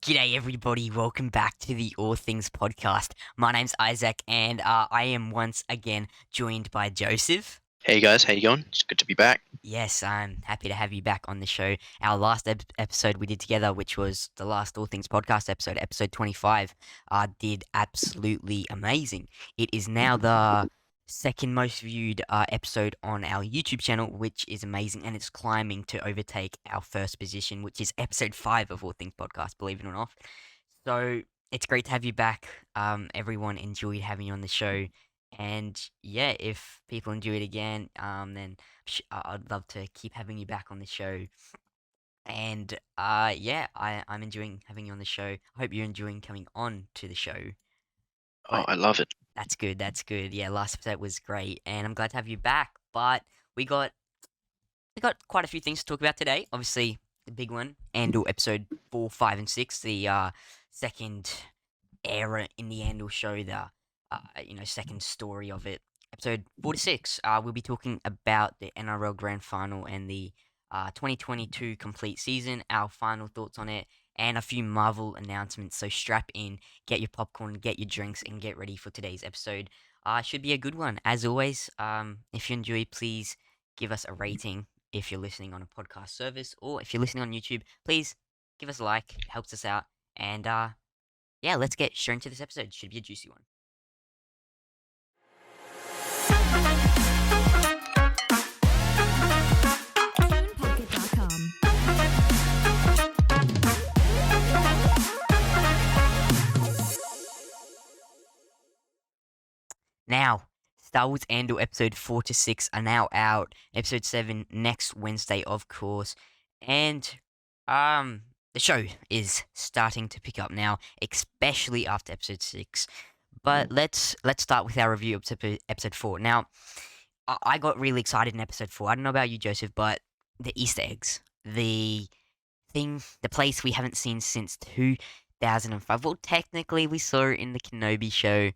G'day, everybody. Welcome back to the All Things podcast. My name's Isaac, and I am once again joined by Joseph. Hey guys, how you going? It's good to be back. Yes, I'm happy to have you back on the show. Our last episode we did together, which was the last All Things podcast episode, episode 25, did absolutely amazing. It is now the second most viewed episode on our YouTube channel, which is amazing, and it's climbing to overtake our first position, which is episode 5 of All Things podcast, believe it or not. So it's great to have you back. Everyone enjoyed having you on the show. And yeah, if people enjoy it again, then I'd love to keep having you back on the show. And yeah, I'm enjoying having you on the show. I hope you're enjoying coming on to the show. Oh, But I love it. that's good. That's good. Yeah, last episode was great, and I'm glad to have you back. But we got we got quite a few things to talk about today. Obviously, the big one, Andor episode 4, 5, and 6, the second era in the Andor show, the second story of it. Episode 46, we'll be talking about the NRL Grand Final and the 2022 complete season, our final thoughts on it, and a few Marvel announcements. So strap in, get your popcorn, get your drinks, and get ready for today's episode. Should be a good one. As always, if you enjoy, please give us a rating if you're listening on a podcast service, or if you're listening on YouTube, please give us a like. It helps us out. And yeah, let's get straight into this episode. Should be a juicy one. TunePocket.com. Now, Star Wars Andor episode 4 to 6 are now out. Episode 7 next Wednesday, of course. And the show is starting to pick up now, especially after episode 6. But let's start with our review of episode 4. Now, I got really excited in episode 4. I don't know about you, Joseph, but the Easter eggs, the place we haven't seen since 2005. Well, technically, we saw it in the Kenobi show,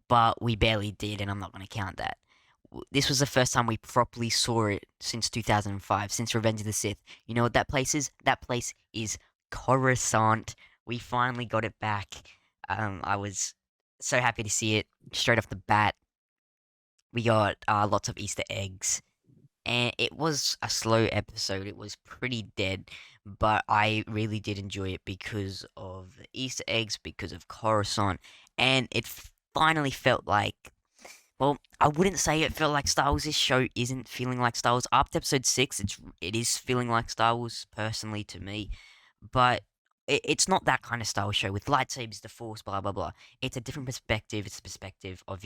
but we barely did, and I'm not going to count that. This was the first time we properly saw it since 2005, since Revenge of the Sith. You know what that place is? That place is Coruscant. We finally got it back. I was so happy to see it straight off the bat. We got lots of Easter eggs, and it was a slow episode. It was pretty dead, but I really did enjoy it because of the Easter eggs, because of Coruscant, and it finally felt like. Well, I wouldn't say it felt like Star Wars. This show isn't feeling like Star Wars. After episode 6, it is feeling like Star Wars personally to me, but it's not that kind of Star Wars show with lightsabers, the Force, blah blah blah. It's a different perspective. It's a perspective of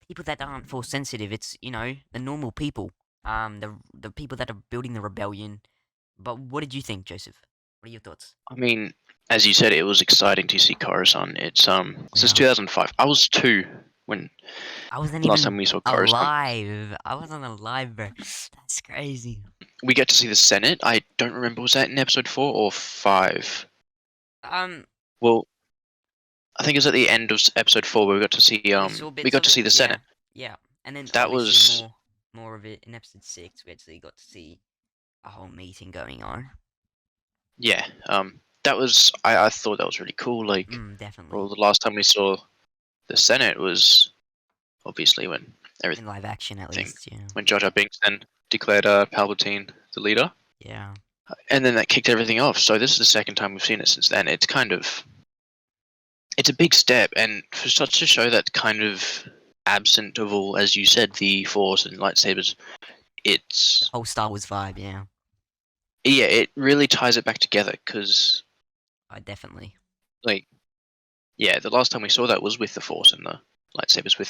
people that aren't force sensitive. It's the normal people, the people that are building the rebellion. But what did you think, Joseph? What are your thoughts? I mean, as you said, it was exciting to see Coruscant. It's since Yeah, 2005. I was 2 when I wasn't last even time we saw Coruscant. alive. I wasn't alive, bro. That's crazy. We get to see the Senate. I don't remember, was that in episode 4 or 5? Um, Well, I think it was at the end of episode 4 where we got to see we saw we bits got of to it. see the Yeah, Senate. yeah, and then That obviously was more of it in episode 6. We actually got to see a whole meeting going on. yeah. That was I thought that was really cool. Like, Definitely well, the last time we saw the Senate was obviously when in live action at everything least. Yeah, when Jar Jar Binks then declared Palpatine the leader. yeah. And then that kicked everything off. So this is the second time we've seen it since then. It's a big step, and for such a show that's kind of absent of all, as you said, the Force and lightsabers, it's Whole Star Wars vibe. Yeah, yeah, it really ties it back together because I definitely. like yeah, the last time we saw that was with the Force and the lightsabers with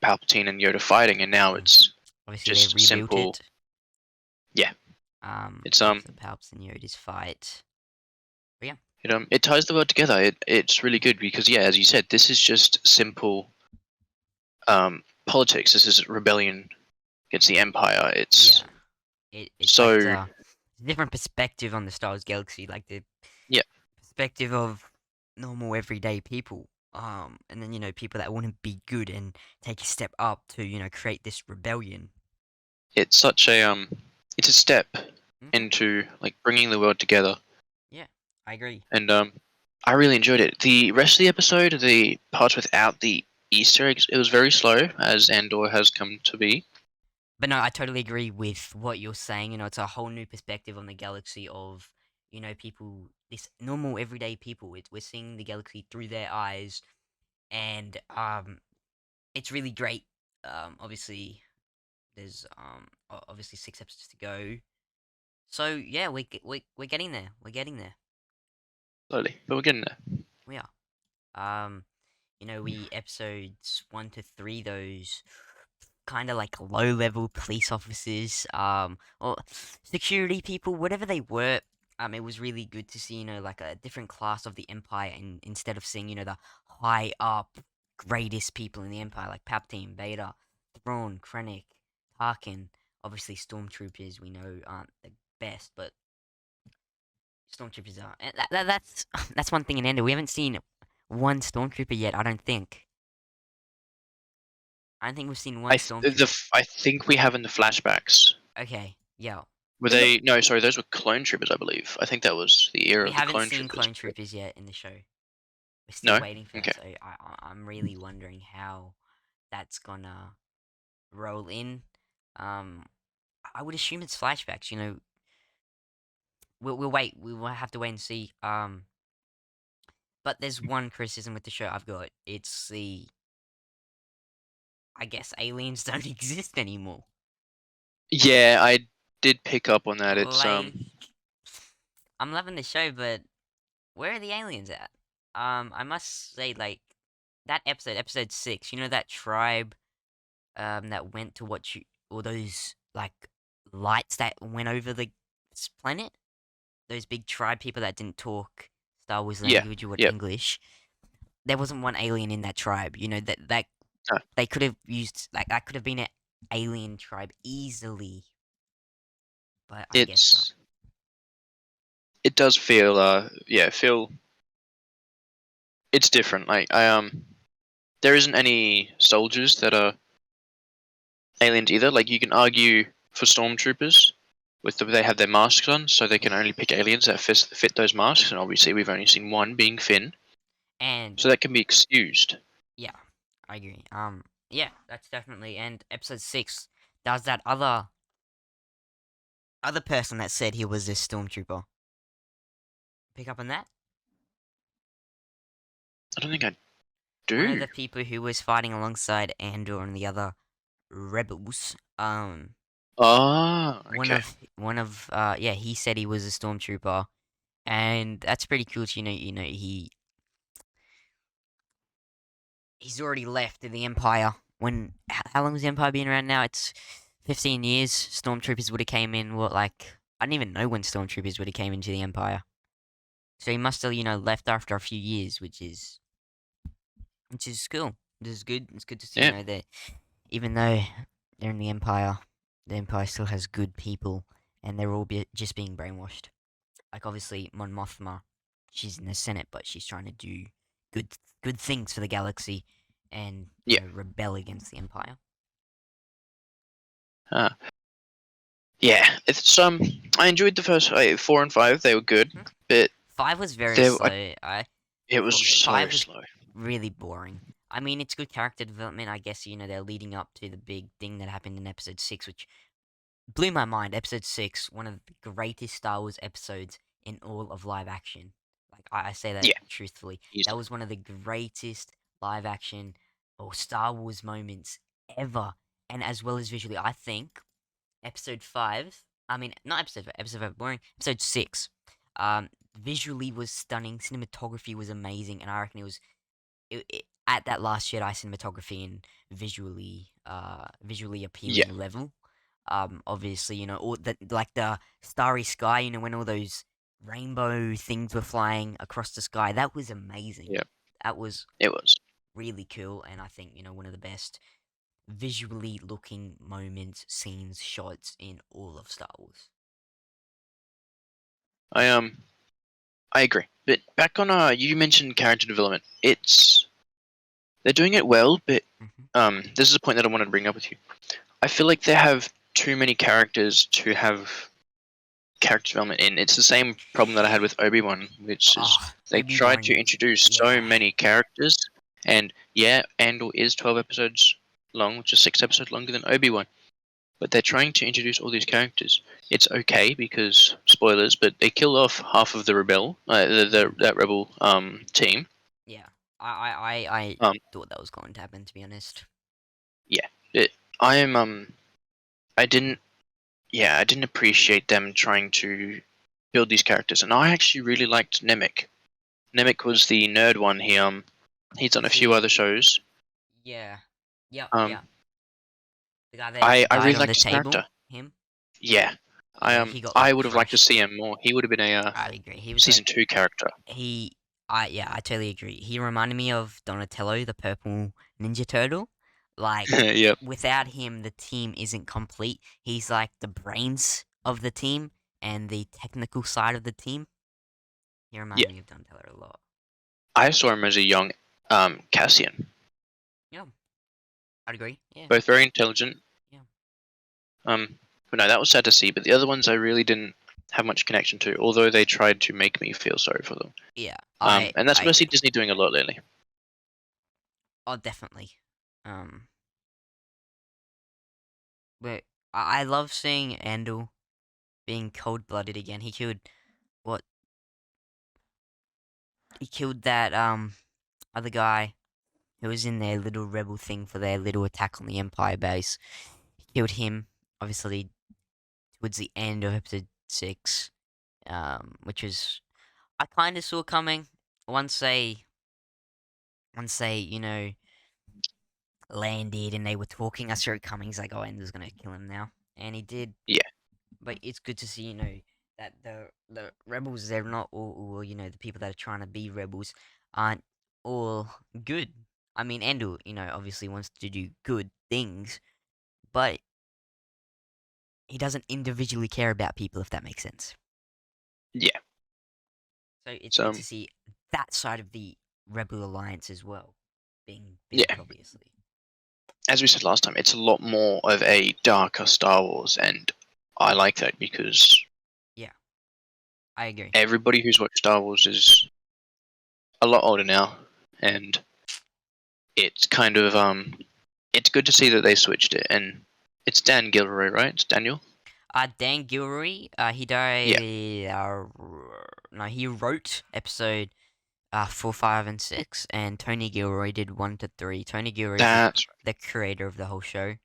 Palpatine and Yoda fighting, and now Yeah. it's Obviously, just they rebuilt simple. it. Yeah, it's With the Palps and Yoda's fight. But yeah, it ties the world together. It's really good because yeah, as you said, this is just simple politics. This is rebellion against the Empire. It's it's so like a different perspective on the Star Wars galaxy, like the yeah, perspective of normal everyday people. And then people that want to be good and take a step up to create this rebellion. it's such a it's a step Mhm. into like bringing the world together. Yeah, I agree. and I really enjoyed it. The rest of the episode, the parts without the Easter eggs, it was very slow, as Andor has come to be. But no, I totally agree with what you're saying. It's a whole new perspective on the galaxy of, people, this normal everyday people. We're seeing the galaxy through their eyes, and it's really great. Obviously, there's obviously 6 episodes to go. So yeah, we're getting there. We're getting there. Slowly, but we're getting there. We are. Um, we episodes 1 to 3, those kind of like low level police officers, or security people, whatever they were. It was really good to see, like a different class of the Empire, and instead of seeing, the high up greatest people in the Empire, like Palpatine, Vader, Thrawn, Krennic, Tarkin. Obviously, stormtroopers we know aren't the best, but stormtroopers are. And that's that's one thing in Ender. We haven't seen one stormtrooper yet. I don't think. I don't think we've seen one stormtrooper. I think we have in the flashbacks. Okay, yeah. Were they? No, sorry, those were clone troopers, I believe. I think that was the era We of the haven't clone seen troopers. clone troopers yet in the show. We're still No. waiting for that, Okay. so I'm really wondering how that's gonna roll in. Um, I would assume it's flashbacks. We'll wait. We will have to wait and see. But there's one criticism with the show I've got. It's I guess aliens don't exist anymore. Yeah, I did pick up on that. It's Like, I'm loving the show, but where are the aliens at? I must say, like, that episode 6, that tribe, that went to watch all those, like, lights that went over the planet? Those big tribe people that didn't talk Star Wars yeah, language or yeah. English. There wasn't one alien in that tribe, that No, they could have used, like, that could have been an alien tribe easily, but I guess not. it does feel feel it's different. Like there isn't any soldiers that are aliens either. Like you can argue for stormtroopers they have their masks on, so they can Yeah. only pick aliens that fit those masks. And obviously, we've only seen one being Finn, And so that can be excused. yeah, I agree. Yeah, that's definitely. And episode 6 does that other person that said he was a stormtrooper. Pick up on that? I don't think I One of do. the people who was fighting alongside Andor and the other rebels. Ah, One okay. of yeah, he said he was a stormtrooper, and that's pretty cool. He's already left the Empire. How long has the Empire been around now? It's 15 years. Stormtroopers would have came in. What, like, I didn't even know when stormtroopers would have came into the Empire. So he must have left after a few years, which is cool. This is good. It's good to see Yeah. that even though they're in the Empire still has good people, and they're all just being brainwashed. Like, obviously, Mon Mothma, she's in the Senate, but she's trying to do good good things for the galaxy, and Yeah. rebel against the Empire. Uh, yeah. It's I enjoyed the first 4 and 5. They were good, Mhm. but 5 was very there slow. it was so 5 was slow. really boring. I mean, it's good character development. I guess they're leading up to the big thing that happened in episode 6, which blew my mind. Episode 6, one of the greatest Star Wars episodes in all of live action. Like, I say that Yeah. truthfully. That Easily. was one of the greatest live action or Star Wars moments ever. And as well as visually, I think episode 5, I mean, not episode 5, boring. Episode 6, visually was stunning. Cinematography was amazing. And I reckon at that Last Jedi cinematography and visually Yeah. appealing level. Obviously, all like the starry sky, when all those rainbow things were flying across the sky. That was amazing. Yeah. That was It was. really cool, and I think one of the best visually looking moments, scenes, shots in all of Star Wars. I I agree. But back on you mentioned character development. They're doing it well, but this is a point that I wanted to bring up with you. I feel like they have too many characters to have character development in. It's the same problem that I had with Obi-Wan, which is Oh, they tried to Obi-Wan. introduce so Yeah. many characters, and yeah, Andor is 12 episodes long, which is 6 episodes longer than Obi-Wan. But they're trying to introduce all these characters. It's okay because spoilers, but they killed off half of the that rebel team. Yeah. I Um, thought that was going to happen, to be honest. yeah, I am I didn't I didn't appreciate them trying to build these characters, and I actually really liked Nemec. Nemec was the nerd one. He's done a He's few the other shows. yeah. Yep, Um, yeah. The guy that I died really on the liked his table. character. Him. Yeah, Yeah, he got I like would have liked to crushed. see him more. He would have been a I agree. He was like season 2 character. he. I totally agree. He reminded me of Donatello, the purple Ninja Turtle. Like Yep. without him, the team isn't complete. He's like the brains of the team and the technical side of the team. He Yeah, reminded me of Donatello a lot. I saw him as a young Cassian. Yeah, I'd agree. Yeah, Both very intelligent. yeah, But no, that was sad to see. But the other ones I really didn't have much connection to, although they tried to make me feel sorry for them. yeah. And that's I what I see agree. Disney doing a lot lately. Oh, definitely. Um, but I love seeing Andor being cold blooded again. What? He killed that other guy who was in their little rebel thing for their little attack on the Empire base. He killed him, obviously, towards the end of episode 6, which was I kind of saw coming once they landed and they were talking. I saw it coming. He's like, "Oh, Ender's gonna kill him now," and he did. Yeah, But it's good to see, that the rebels, they're not all the people that are trying to be rebels aren't all good. I mean, Endo, obviously wants to do good things, but he doesn't individually care about people, if that makes sense. yeah. So it's So good to see that side of the rebel alliance as well being built, yeah, obviously. as we said last time, it's a lot more of a darker Star Wars, and I like that because Yeah, I agree. everybody who's watched Star Wars is a lot older now, and it's kind of it's good to see that they switched it, and it's Dan Gilroy, right? It's Daniel. Dan Gilroy, he Yeah, died. No, he wrote episode 4, 5, and 6, and Tony Gilroy did 1 to 3. Tony Gilroy is that's right. the creator of the whole show,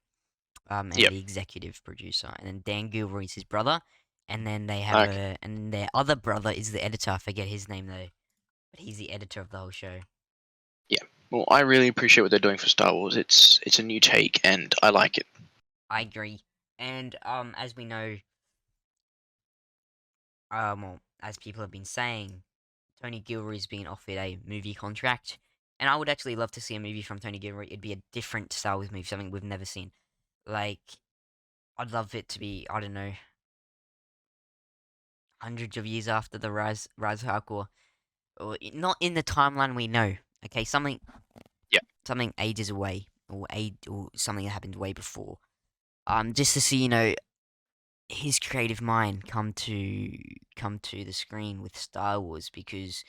and Yep. the executive producer, and then Dan Gilroy is his brother, and then they have Okay. and their other brother is the editor. I forget his name though, but he's the editor of the whole show. Yeah. Well, I really appreciate what they're doing for Star Wars. It's a new take, and I like it. I agree, and as we know, well, as people have been saying, Tony Gilroy's been offered a movie contract, and I would actually love to see a movie from Tony Gilroy. It'd be a different Star Wars movie, something we've never seen. Like, I'd love it to be, I don't know, hundreds of years after the Rise of Hulk, not in the timeline we know. Okay, Yeah. something ages away, or something that happened way before. Just to see, his creative mind come to the screen with Star Wars, because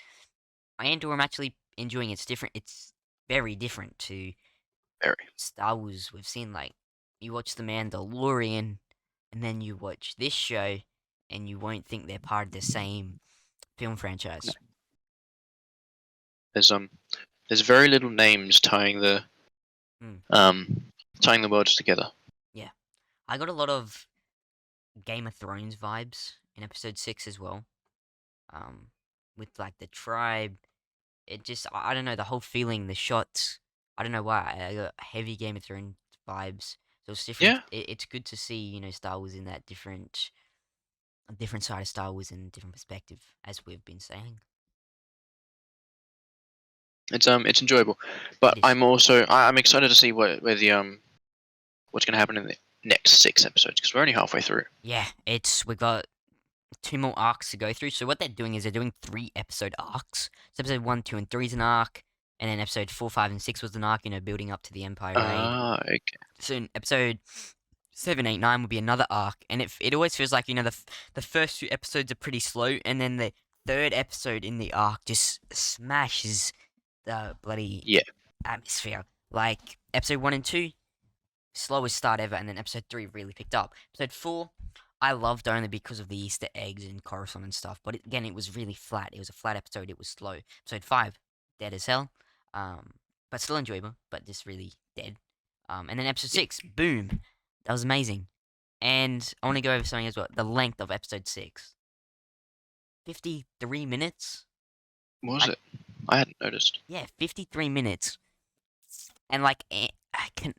Andor, I'm actually enjoying. It's different. It's very different to Very. Star Wars we've seen. Like, you watch The Mandalorian, and then you watch this show, and you won't think they're part of the same film No. franchise. There's there's very little names Mm, tying the worlds together. yeah, I got a lot of Game of Thrones vibes in episode 6 as well. Um, with like the tribe, it just I don't know, the whole feeling, the shots. I don't know why I got heavy Game of Thrones vibes. So it's different. Yeah. It's good to see Star Wars in that different side of Star Wars and different perspective, as we've been saying. It's enjoyable, It but is. I'm excited to see where the what's going to happen in the next 6 episodes because we're only halfway through. Yeah, we've got 2 more arcs to go through. So what they're doing is they're doing 3 episode arcs. So episode 1, 2, and 3 is an arc, and then episode 4, 5, and 6 was an arc. Building up to the Empire raid. Ah, okay. So in episode 7, 8, 9 will be another arc, and it always feels like the first few episodes are pretty slow, and then the third episode in the arc just smashes the bloody Yeah. atmosphere. Like episode 1 and 2, slowest start ever, and then episode 3 really picked up. Episode 4, I loved only because of the Easter eggs and Coruscant and stuff, but again, it was really flat. It was a flat episode. It was slow. Episode 5, dead as hell, but still enjoyable, but just really dead. And then episode Yeah. 6, boom, that was amazing. And I want to go over something as well. The length of episode 6, 53 minutes. What was Like, it? I hadn't noticed. yeah, 53 minutes. And like,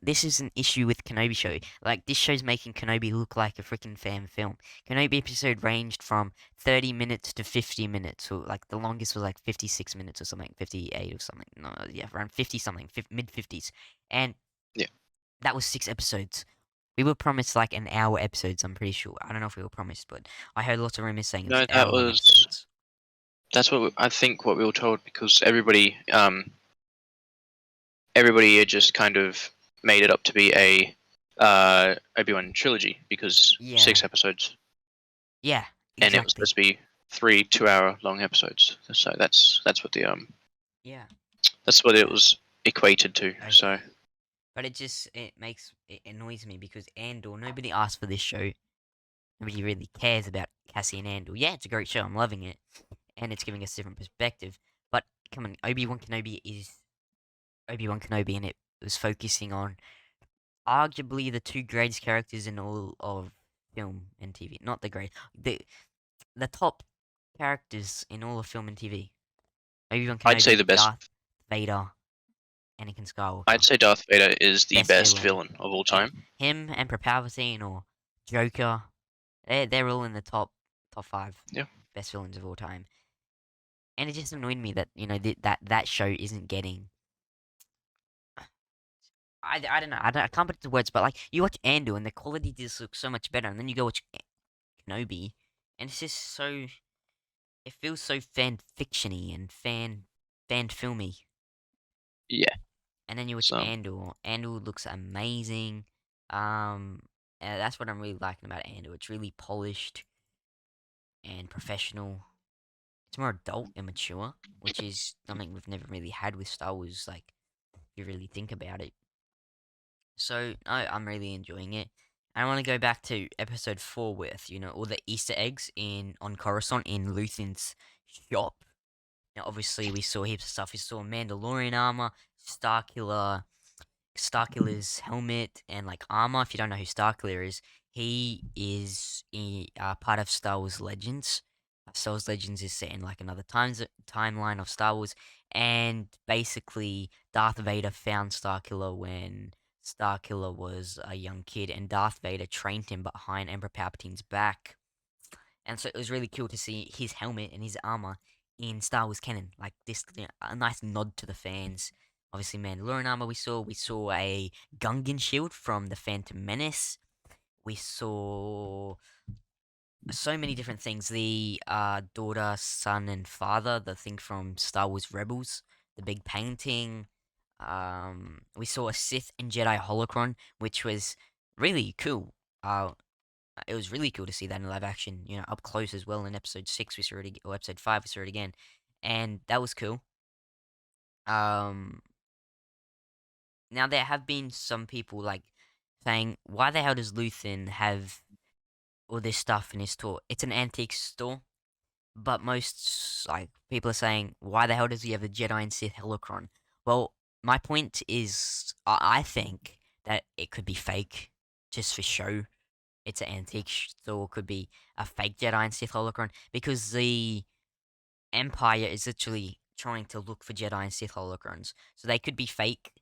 this is an issue with Kenobi show. Like, this show's making Kenobi look like a freaking fan film. Kenobi episode ranged from 30 minutes to 50 minutes, or like the longest was like 56 minutes or something, 58 or something. No, yeah, around 50 something, mid 50s. And Yeah. that was 6 episodes. We were promised like an hour episodes, I'm pretty sure. I don't know if we were promised, but I heard lots of rumors saying it was No, hour long episodes. that's I think what we were told, because everybody had just kind of made it up to be a Obi-Wan trilogy, because Yeah. 6 episodes, Yeah, and it was exactly. supposed to be 3 2-hour long episodes. So that's what the Yeah. that's what it was equated to. Okay. So But it annoys me because Andor, nobody asked for this show. Nobody really cares about Cassie and Andor. Yeah, it's a great show. I'm loving it, and it's giving us a different perspective. But come on, Obi-Wan Kenobi is Obi-Wan Kenobi, and it was focusing on arguably the two greatest characters in all of film and TV. Not the great, the top characters in all of film and TV. Obi-Wan I'd say Kenobi, the best. Darth Vader, Anakin I'd Skywalker. say Darth Vader is the Best best villain. villain of all Yeah, time. him, Emperor Palpatine or Joker. They're all in the top 5 Yeah. best villains of all time. And it just annoyed me that that show isn't getting. I don't know. I can't put it into words, but like you watch Andor and the quality just looks so much better, and then you go watch Kenobi, and it's just so. It feels so fan fictiony and fan filmy. Yeah. And then you watch So Andor. Andor looks amazing. Um, that's what I'm really liking about Andor. It's really polished and professional. It's more adult and mature, which is something we've never really had with Star Wars. Like, if you really think about it. So I'm really enjoying it. I want to go back to episode 4 with all the Easter eggs in on Coruscant in Luthen's shop. Now, obviously, we saw heaps of stuff. We saw Mandalorian armor, Starkiller's helmet, and like armor. If you don't know who Starkiller is, he is part of Star Wars Legends. Star Wars Legends is set in like another timeline of Star Wars, and basically Darth Vader found Starkiller when Starkiller was a young kid, and Darth Vader trained him behind Emperor Palpatine's back. And so it was really cool to see his helmet and his armor in Star Wars canon, like this, a nice nod to the fans. Obviously, Mandalorian armor we saw a Gungan shield from the Phantom Menace. We saw so many different things. The daughter, son, and father, the thing from Star Wars Rebels, the big painting. We saw a Sith and Jedi holocron, which was really cool. It was really cool to see that in live action, up close as well. In episode 6, we saw it, or episode 5, we saw it again, and that was cool. Um, Now there have been some people like saying, "Why the hell does Luthen have all this stuff in his store? It's an antique store." But most like people are saying, "Why the hell does he have the Jedi and Sith holocron?" Well, my point is, I think that it could be fake, just for show. It's an antique store, could be a fake Jedi and Sith holocron, because the Empire is literally trying to look for Jedi and Sith holocrons, so they could be fake.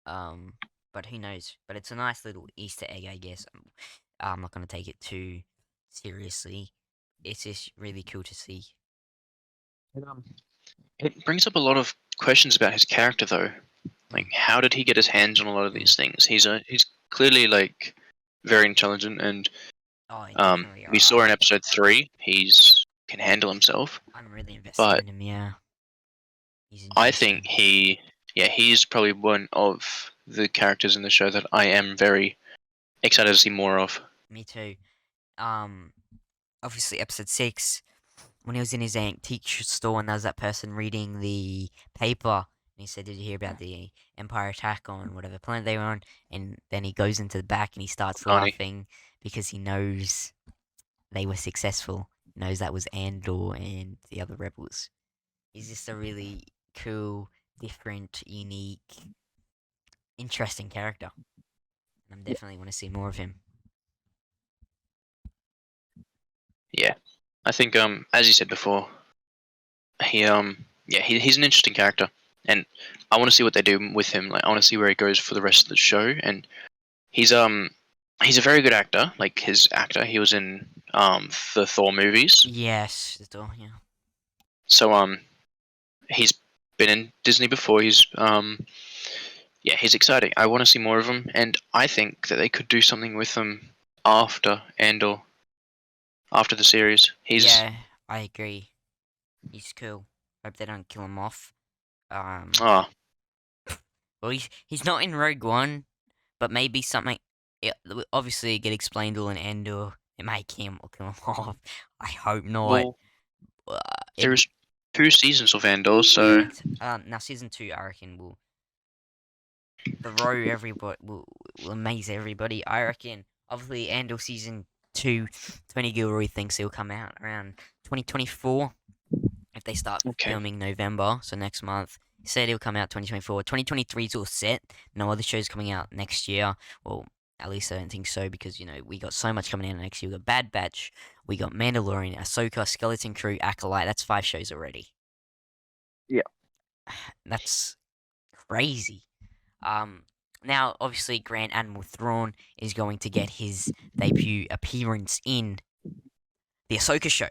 Um, but who knows? But it's a nice little Easter egg, I guess. I'm not gonna take it too seriously. It's just really cool to see. it brings up a lot of questions about his character, though. Like, how did he get his hands on a lot of these things? He's clearly like very intelligent, and Oh, definitely. we saw in episode 3 he's can handle himself. I'm really invested But in him. Yeah, he's I interesting. think he's probably one of the characters in the show that I am very excited to see more of. Me too. Um, Obviously episode 6, when he was in his antique store and there was that person reading the paper, and he said, "Did you hear about the Empire attack on whatever planet they were on?" And then he goes into the back and he starts Honey. laughing because he knows they were successful. He knows that was Andor and the other rebels. He's just a really cool, different, unique, interesting character. And I definitely want to see more of him. Yeah, I think as you said before, he's an interesting character, and I want to see what they do with him. Like I want to see where he goes for the rest of the show, and he's he's a very good actor. Like his actor, he was in the Thor movies, Yes, the door, yeah. so he's been in Disney before. He's exciting. I want to see more of him, and I think that they could do something with him after Andor, after the series. He's Yeah, I agree. He's cool. Hope they don't kill him off. Um, ah well, he's not in Rogue One, but maybe something. It obviously get explained all in Andor. It may kill him off. I hope not. well, Uh, it there's 2 seasons of Andor, so now season 2, I reckon will throw everybody will amaze everybody. I reckon. Obviously, Andor season 2, Tony Gilroy thinks it'll come out around 2024 if they start okay. filming November, so next month. He said it'll come out 2024. 2023 is all set. No other shows coming out next year. Well, at least I don't think so because, we got so much coming out next year. We got Bad Batch, we got Mandalorian, Ahsoka, Skeleton Crew, Acolyte. That's 5 shows already. Yeah. That's crazy. Now, obviously, Grand Admiral Thrawn is going to get his debut appearance in the Ahsoka show.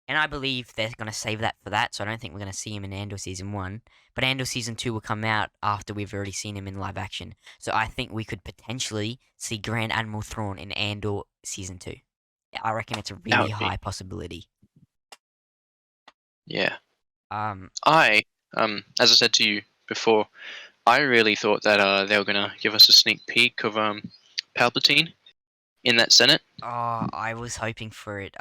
And I believe they're going to save that for that, so I don't think we're going to see him in Andor Season 1. But Andor Season 2 will come out after we've already seen him in live action. So I think we could potentially see Grand Admiral Thrawn in Andor Season 2. I reckon it's a That really would be high possibility. yeah. Um, I as I said to you before, I really thought that they were gonna give us a sneak peek of Palpatine in that Senate. I was hoping for it.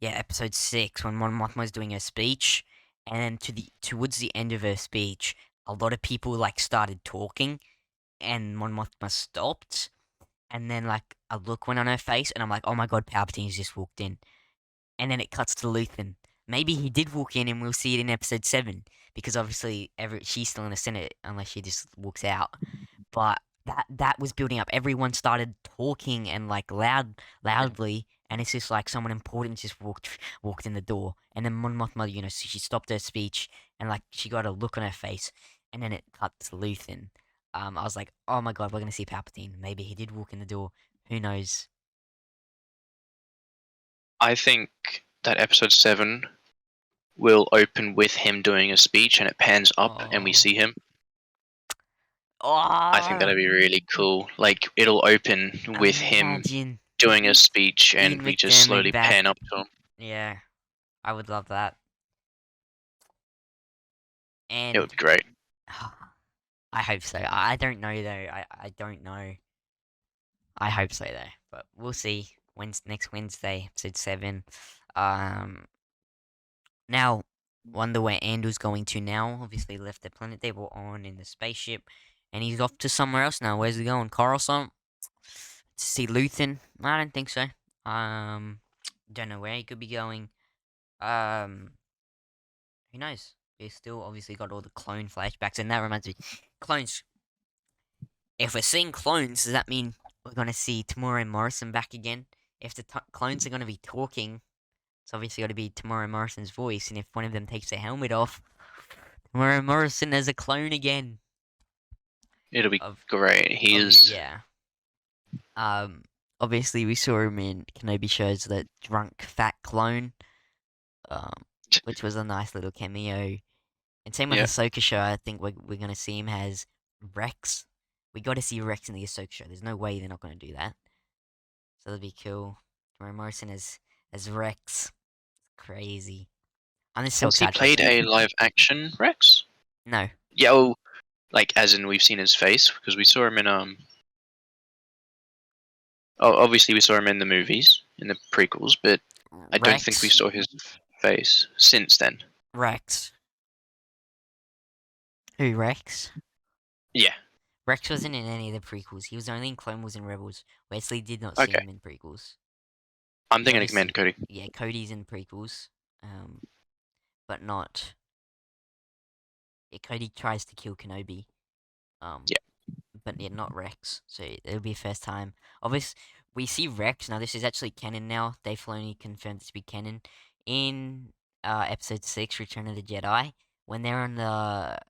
Yeah, episode 6, when Mon Mothma was doing her speech, and then towards the end of her speech, a lot of people, started talking, and Mon Mothma stopped. And then a look went on her face, and I'm like, "Oh my god, Palpatine's just walked in." And then it cuts to Luthen. Maybe he did walk in, and we'll see it in Episode 7 because obviously she's still in the Senate unless she just walks out. But that was building up. Everyone started talking and loudly, and it's just like someone important just walked in the door. And then Mon Mothma, she stopped her speech, and she got a look on her face, and then it cut to Luthen. I was like, oh my god, we're gonna see Palpatine. Maybe he did walk in the door. Who knows? I think that Episode 7 will open with him doing a speech, and it pans up, and we Oh, see him. I think oh, that'd be really cool. Like it'll open with him imagine doing a speech, Ian and we just McDermott slowly pan back. up to him. Yeah, I would love that. It And would be great. I hope so. I don't know though. I don't know. I hope so though. But we'll see. Next Wednesday, episode 7. Um, Now, wonder where Andor's going to now. Obviously, left the planet they were on in the spaceship, and he's off to somewhere else now. Where's he going? Coruscant? To see Luthen? I don't think so. Um, don't know where he could be going. Um, who knows? He's still obviously got all the clone flashbacks, and that reminds me, clones. If we're seeing clones, does that mean we're gonna see Tamora and Morrison back again? If the clones are gonna be talking, it's obviously got to be Tamora Morrison's voice, and if one of them takes their helmet off, Tamora Morrison as a clone again. It'll be Of, great. He's yeah. Um, Obviously we saw him in Kenobi shows that drunk fat clone, um, which was a nice little cameo. And same with yeah. Ahsoka show. I think we're gonna see him as Rex. We got to see Rex in the Ahsoka show. There's no way they're not gonna do that. So that'd be cool. Tamora Morrison as Rex. Crazy. I'm just so Has he excited for played episode a 7. live action Rex? No. Yeah, well, like as in we've seen his face because we saw him in obviously we saw him in the movies, in the prequels, but I don't think we Rex. saw his face since then. Rex. Who, Rex? Yeah. Rex wasn't in any of the prequels. He was only in Clone Wars and Rebels. Wesley did not see Okay. him in prequels. I'm He thinking of obviously, Commander Cody. yeah, Cody's in prequels, but not. Yeah, Cody tries to kill Kenobi, um, Yeah. but yeah, not Rex. So it'll be a first time. Obviously, we see Rex now. This is actually canon now. Dave Filoni confirmed it to be canon in Episode 6, Return of the Jedi, when they're on the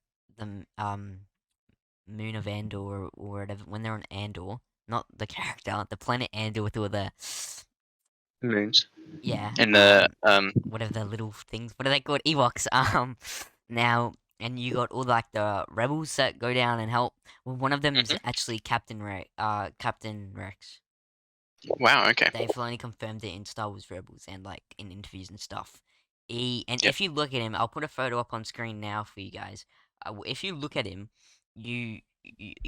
moon of Andor or whatever. When they're on Andor, not the character, the planet Andor with all the Moons. yeah, And the whatever the little things. What are they called? Ewoks. Now, and you got all like the rebels that go down and help. Well, one of them's mhm. actually Captain Rex. Wow. Okay. Dave Filoni confirmed it in Star Wars Rebels and like in interviews and stuff. And Yep. if you look at him, I'll put a photo up on screen now for you guys. If you look at him, you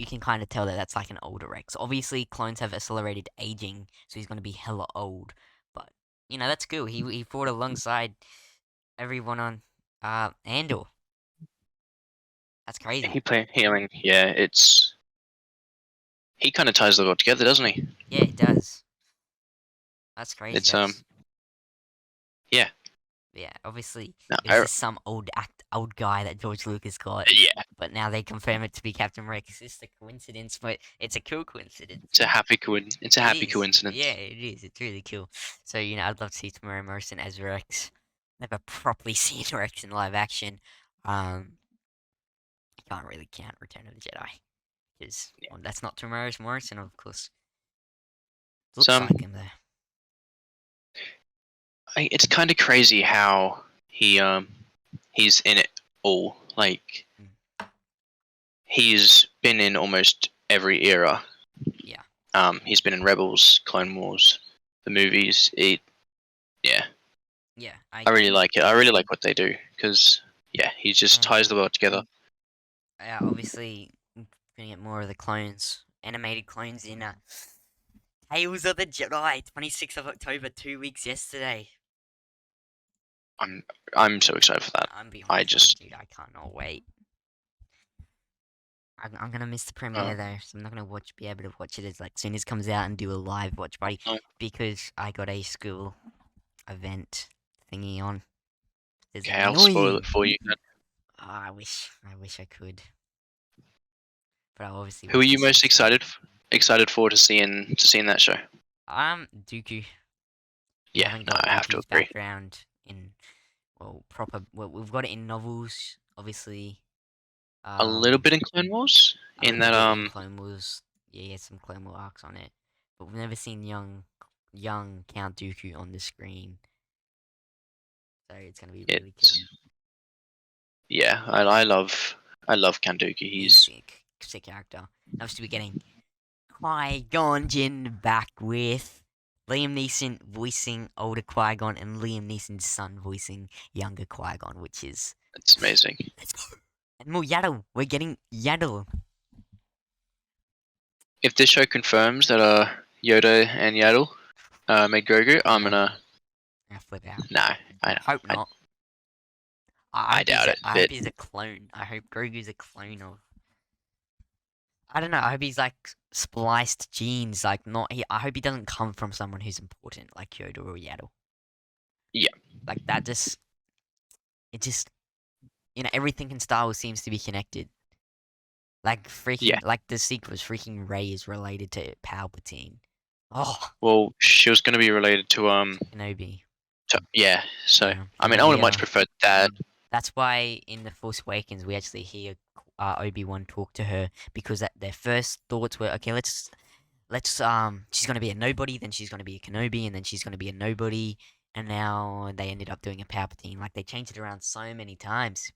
can kind of tell that that's like an older Rex. Obviously, clones have accelerated aging, so he's gonna be hella old. But you know that's cool. He fought alongside everyone on Andor. That's crazy. He play healing. Yeah. He kind of ties the world together, doesn't he? Yeah, it does. That's crazy. It's That's yeah. yeah. Obviously, No, it was just some old guy that George Lucas got. yeah. But now they confirm it to be Captain Rex. It's just a coincidence, but it's a cool coincidence. It's a happy It's a It happy is. coincidence. Yeah, it is. It's really cool. So, I'd love to see Tamara Morrison as Rex. Never properly seen Rex in live action. You can't really count Return of the Jedi. Because well, that's not Tamara Morrison, of course. Looks Some like him, though. it's kind of crazy how he's in it all. Like he's been in almost every era. Yeah. He's been in Rebels, Clone Wars, the movies. Yeah, Yeah. I really like it. I really like what they do because yeah, he just ties the world together. Obviously, gonna get more of the clones. Animated clones in Tales of the Jedi, 26th of October, 2 weeks yesterday. I'm so excited for that. I'm beyond I excited, just dude. I cannot wait. I'm gonna miss the premiere though, so I'm not gonna be able to watch it as like soon as it comes out and do a live watch party because I got a school event thingy on. It's okay. I'll spoil it annoying. for you. Then. Oh, I wish I could, but I'll obviously Who are watch you as soon most as it comes. excited for to seeing that show? Dooku. We Yeah, haven't no, got I have to Dooku's agree. background in proper. Well, we've got it in novels, obviously. A little bit in Clone Wars. A In little that bit in Clone Wars. Yeah, some Clone War arcs on it, but we've never seen young Count Dooku on the screen, so it's gonna be really cool. it's yeah, I love Kanduki. He's sick character. Obviously, we're getting Qui-Gon Jinn back with Liam Neeson voicing older Qui-Gon and Liam Neeson's son voicing younger Qui-Gon, which is It's amazing. let's go. And more Yaddle. We're getting Yaddle. If this show confirms that Yoda and Yaddle made Grogu, I'm gonna I flip out. no, Hope not. I doubt it. I hope he's a clone. I hope Grogu's a clone of. I don't know. I hope he's like spliced genes. Like not. I hope he doesn't come from someone who's important, like Yoda or Yaddle. Yeah. Like that. It just. Everything in Star Wars seems to be connected. Like freaking. Like the sequels, freaking Rey is related to Palpatine. Oh. Well, she was gonna be related to Kenobi. yeah. So Yeah. I mean, I would have much preferred that. That's why in the Force Awakens we actually hear Obi-Wan talk to her because their first thoughts were, okay, let's she's gonna be a nobody, then she's gonna be a Kenobi, and then she's gonna be a nobody, and now they ended up doing a Palpatine. Like they changed it around so many times.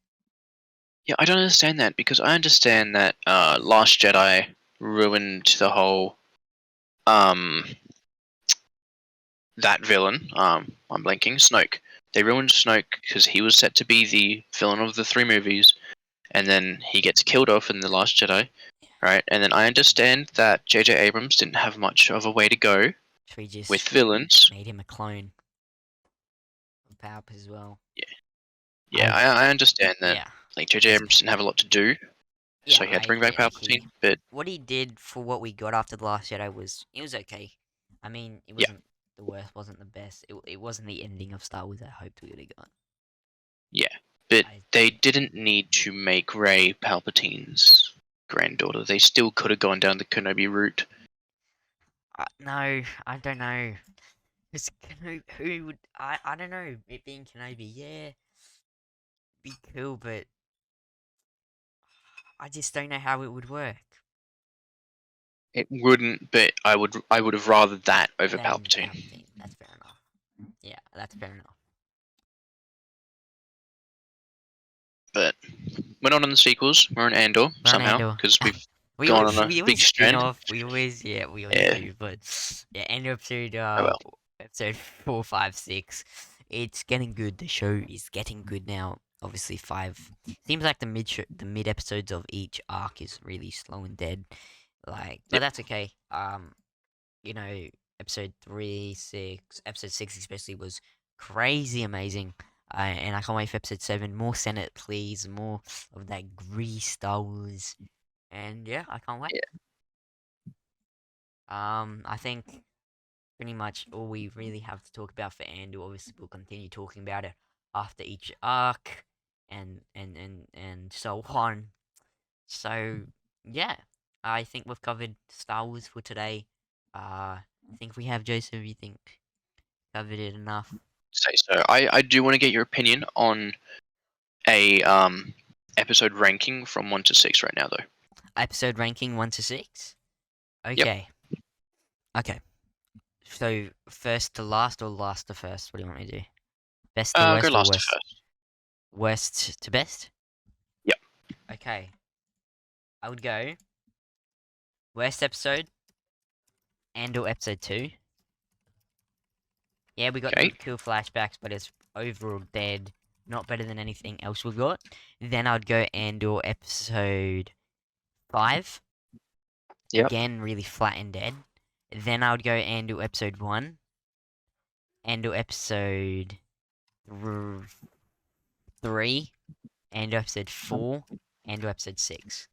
Yeah, I don't understand that because I understand that Last Jedi ruined the whole um that villain. I'm blanking. Snoke. They ruined Snoke because he was set to be the villain of the 3 movies, and then he gets killed off in the Last Jedi, right? And then I understand that J.J. Abrams didn't have much of a way to go So we with just villains. made him a clone of Palp as well. Yeah, I understand that. Yeah. Like J.J. Abrams didn't have a lot to do, Yeah, so he had to bring back Palpatine. But what he did for what we got after the Last Jedi was okay. I mean, it yeah, wasn't the worst, wasn't the best. It wasn't the ending of Star Wars I hoped we would have got. yeah, but I they didn't need to make Rey Palpatine's granddaughter. They still could have gone down the Kenobi route. no, I don't know. Cause who would I don't know. It being Kenobi, yeah, be cool, but I just don't know how it would work. It wouldn't, but I would have rather that over Than Palpatine. Palpatine. That's fair enough. Yeah, that's fair enough. But we're not on the sequels. We're on Andor somehow Fernando. because we've we gone always on a we big always spin strand. off. We always Yeah. do. But yeah, end of Oh well. episode 4, 5, 6. It's getting good. The show is getting good now. Obviously, 5 seems like the mid episodes of each arc is really slow and dead. Like, but Yep. that's okay. You know, episode 3, 6, episode 6 especially was crazy amazing. And I can't wait for episode 7. More Senate, please. More of that grease Star Wars. And yeah, I can't wait. Yeah. I think pretty much all we really have to talk about for Andor. Obviously, we'll continue talking about it after each arc, and so on. So yeah, I think we've covered Star Wars for today. I think we have, Joseph. You think covered it enough? Say so. I do want to get your opinion on a episode ranking from 1 to 6 right now though. Episode ranking 1 to 6. Yep. Okay. Okay. So first to last or last to first? What do you want me to do? Best to Go worst or last to worst? first. Worst to best? Yep. Okay. I would go worst episode, Andor episode 2. Yeah, we got Okay. good cool flashbacks, but it's overall dead. Not better than anything else we've got. Then I'd go Andor episode 5. Yep. Again, really flat and dead. Then I would go Andor episode 1. Andor episode 3. Andor episode 4. Andor episode 6.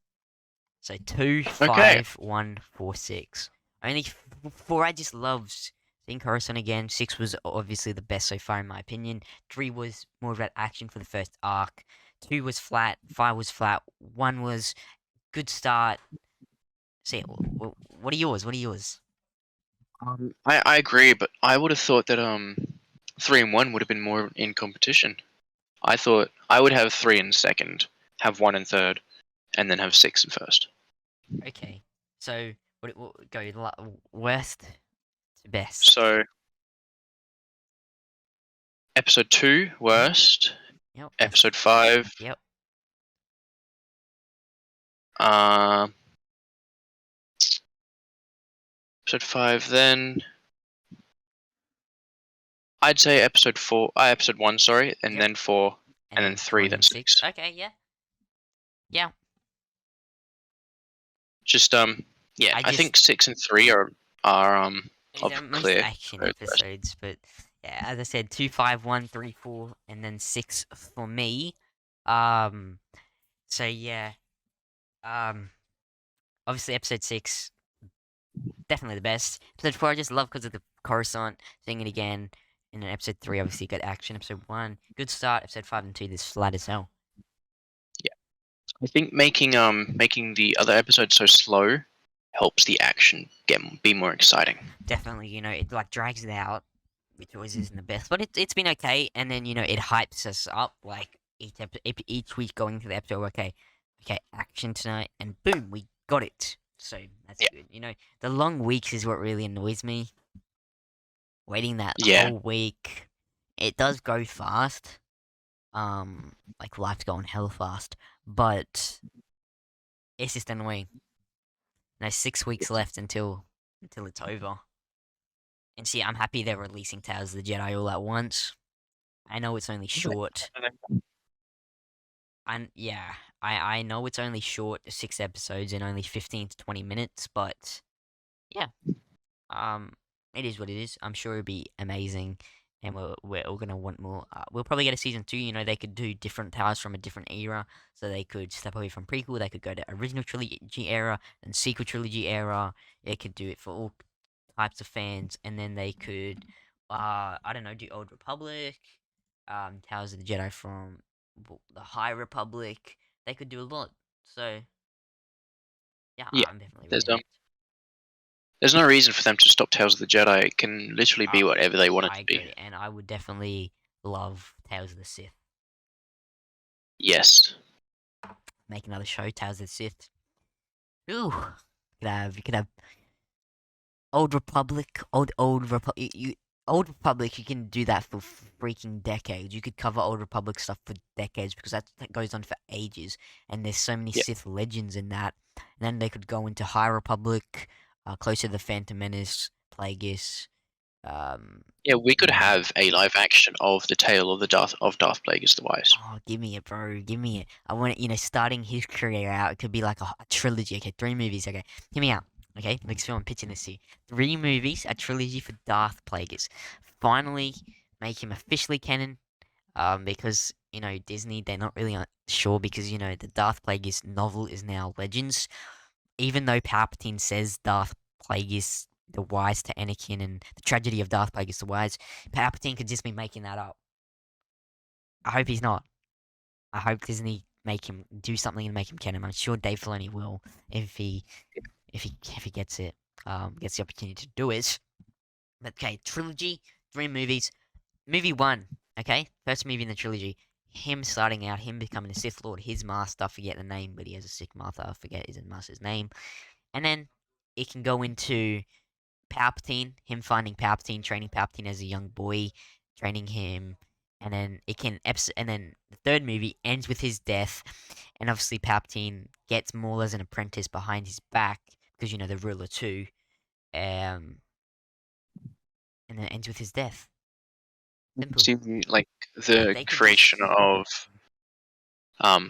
So 2, Okay. 5, 1, 4, 6. Only 4 I just loved seeing Coruscant again. 6 was obviously the best so far in my opinion. 3 was more about action for the first arc. 2 was flat. 5 was flat. 1 was good start. See, what are yours? What are yours? I agree, but I would have thought that 3 and 1 would have been more in competition. I thought I would have 3 in second, have 1 in third, and then have 6 in first. Okay, so what go worst to best? So episode 2 worst, Yep. episode 5 Yep. uh, episode 5 then I'd say episode 4 episode 1 sorry, and Yep. then 4 and then 3 then 6. Okay, yeah. Yeah. Just yeah, I I think 6 and 3 are these of are most clear action progress. episodes, but yeah, as I said, 2, 5, 1, 3, 4, and then 6 for me. Um, so yeah, um, obviously episode 6 definitely the best. Episode 4 I just love because of the Coruscant seeing it again. And then episode 3 obviously good action. Episode 1 good start. Episode 5 and 2 this flat as hell. I think making the other episodes so slow helps the action be more exciting. Definitely, it like drags it out, which always isn't the best, but it's been okay. And then it hypes us up like each week going to the episode. Okay, action tonight, and boom, we got it. So that's Yeah. good. The long weeks is what really annoys me. Waiting that Yeah. whole week, it does go fast. Like life's going hell fast, but it's just annoying. 6 weeks left until it's over. And see, I'm happy they're releasing Tales of the Jedi all at once. I know it's only short, and yeah, I know it's only short, 6 episodes and only 15 to 20 minutes, but yeah, um, it is what it is. I'm sure it'll be amazing, and we're all gonna want more. We'll probably get a season 2. You know, they could do different tales from a different era, so they could step away from prequel. They could go to original trilogy era and sequel trilogy era. They could do it for all types of fans, and then they could, I don't know, do Old Republic, Tales of the Jedi from the High Republic. They could do a lot. So yeah, Yeah, I'm definitely there's really hyped. there's no reason for them to stop Tales of the Jedi. It can literally Uh, be whatever they want it I to be. agree, and I would definitely love Tales of the Sith. Yes. Make another show, Tales of the Sith. Ooh, you could have Old Republic, old Republic. Old Republic, you can do that for freaking decades. You could cover Old Republic stuff for decades because that goes on for ages. And there's so many Yeah. Sith legends in that. And then they could go into High Republic, closer to the Phantom Menace, Plagueis. Yeah, we could You know, have a live action of the tale of the Darth Plagueis the Wise. oh, give me it, bro. Give me it. I want it. Starting his career out. It could be like a trilogy. Okay, 3 movies. Okay, hear me out. Okay, next film I'm pitching this to you. 3 movies, a trilogy for Darth Plagueis. Finally, make him officially canon. Because Disney, they're not really sure because the Darth Plagueis novel is now Legends. Even though Palpatine says Darth Plagueis the Wise to Anakin and the tragedy of Darth Plagueis the Wise, Palpatine could just be making that up. I hope he's not. I hope Disney make him do something and make him canon. I'm sure Dave Filoni will if he gets the opportunity to do it. But okay, trilogy, 3 movies. Movie 1, okay, first movie in the trilogy. Him starting out, him becoming a Sith Lord, his master. I forget the name, but he has a Sith master. I forget his master's name. And then it can go into Palpatine, him finding Palpatine, training Palpatine as a young boy, training him, and then and then the third movie ends with his death, and obviously Palpatine gets Maul as an apprentice behind his back because the ruler too, and then it ends with his death. Simple. See, like Like the they could creation just of,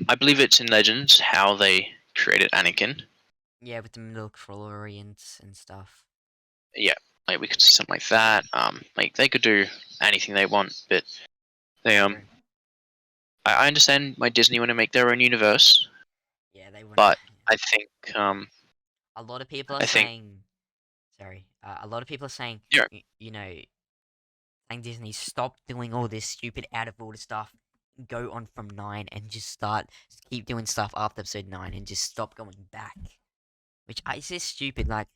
I believe it's in Legends how they created Anakin. yeah, with the middle chlorians and stuff. Yeah, like we could see something like that. Like they could do anything they want, but they I agree. I understand why Disney want to make their own universe, Yeah, they wanna. but I think A lot of people are I think saying. Sorry. A lot of people are saying. yeah, You know, saying Disney stop doing all this stupid out of order stuff. Go on from 9 and just keep doing stuff after episode 9 and just stop going back. Which is just stupid. Like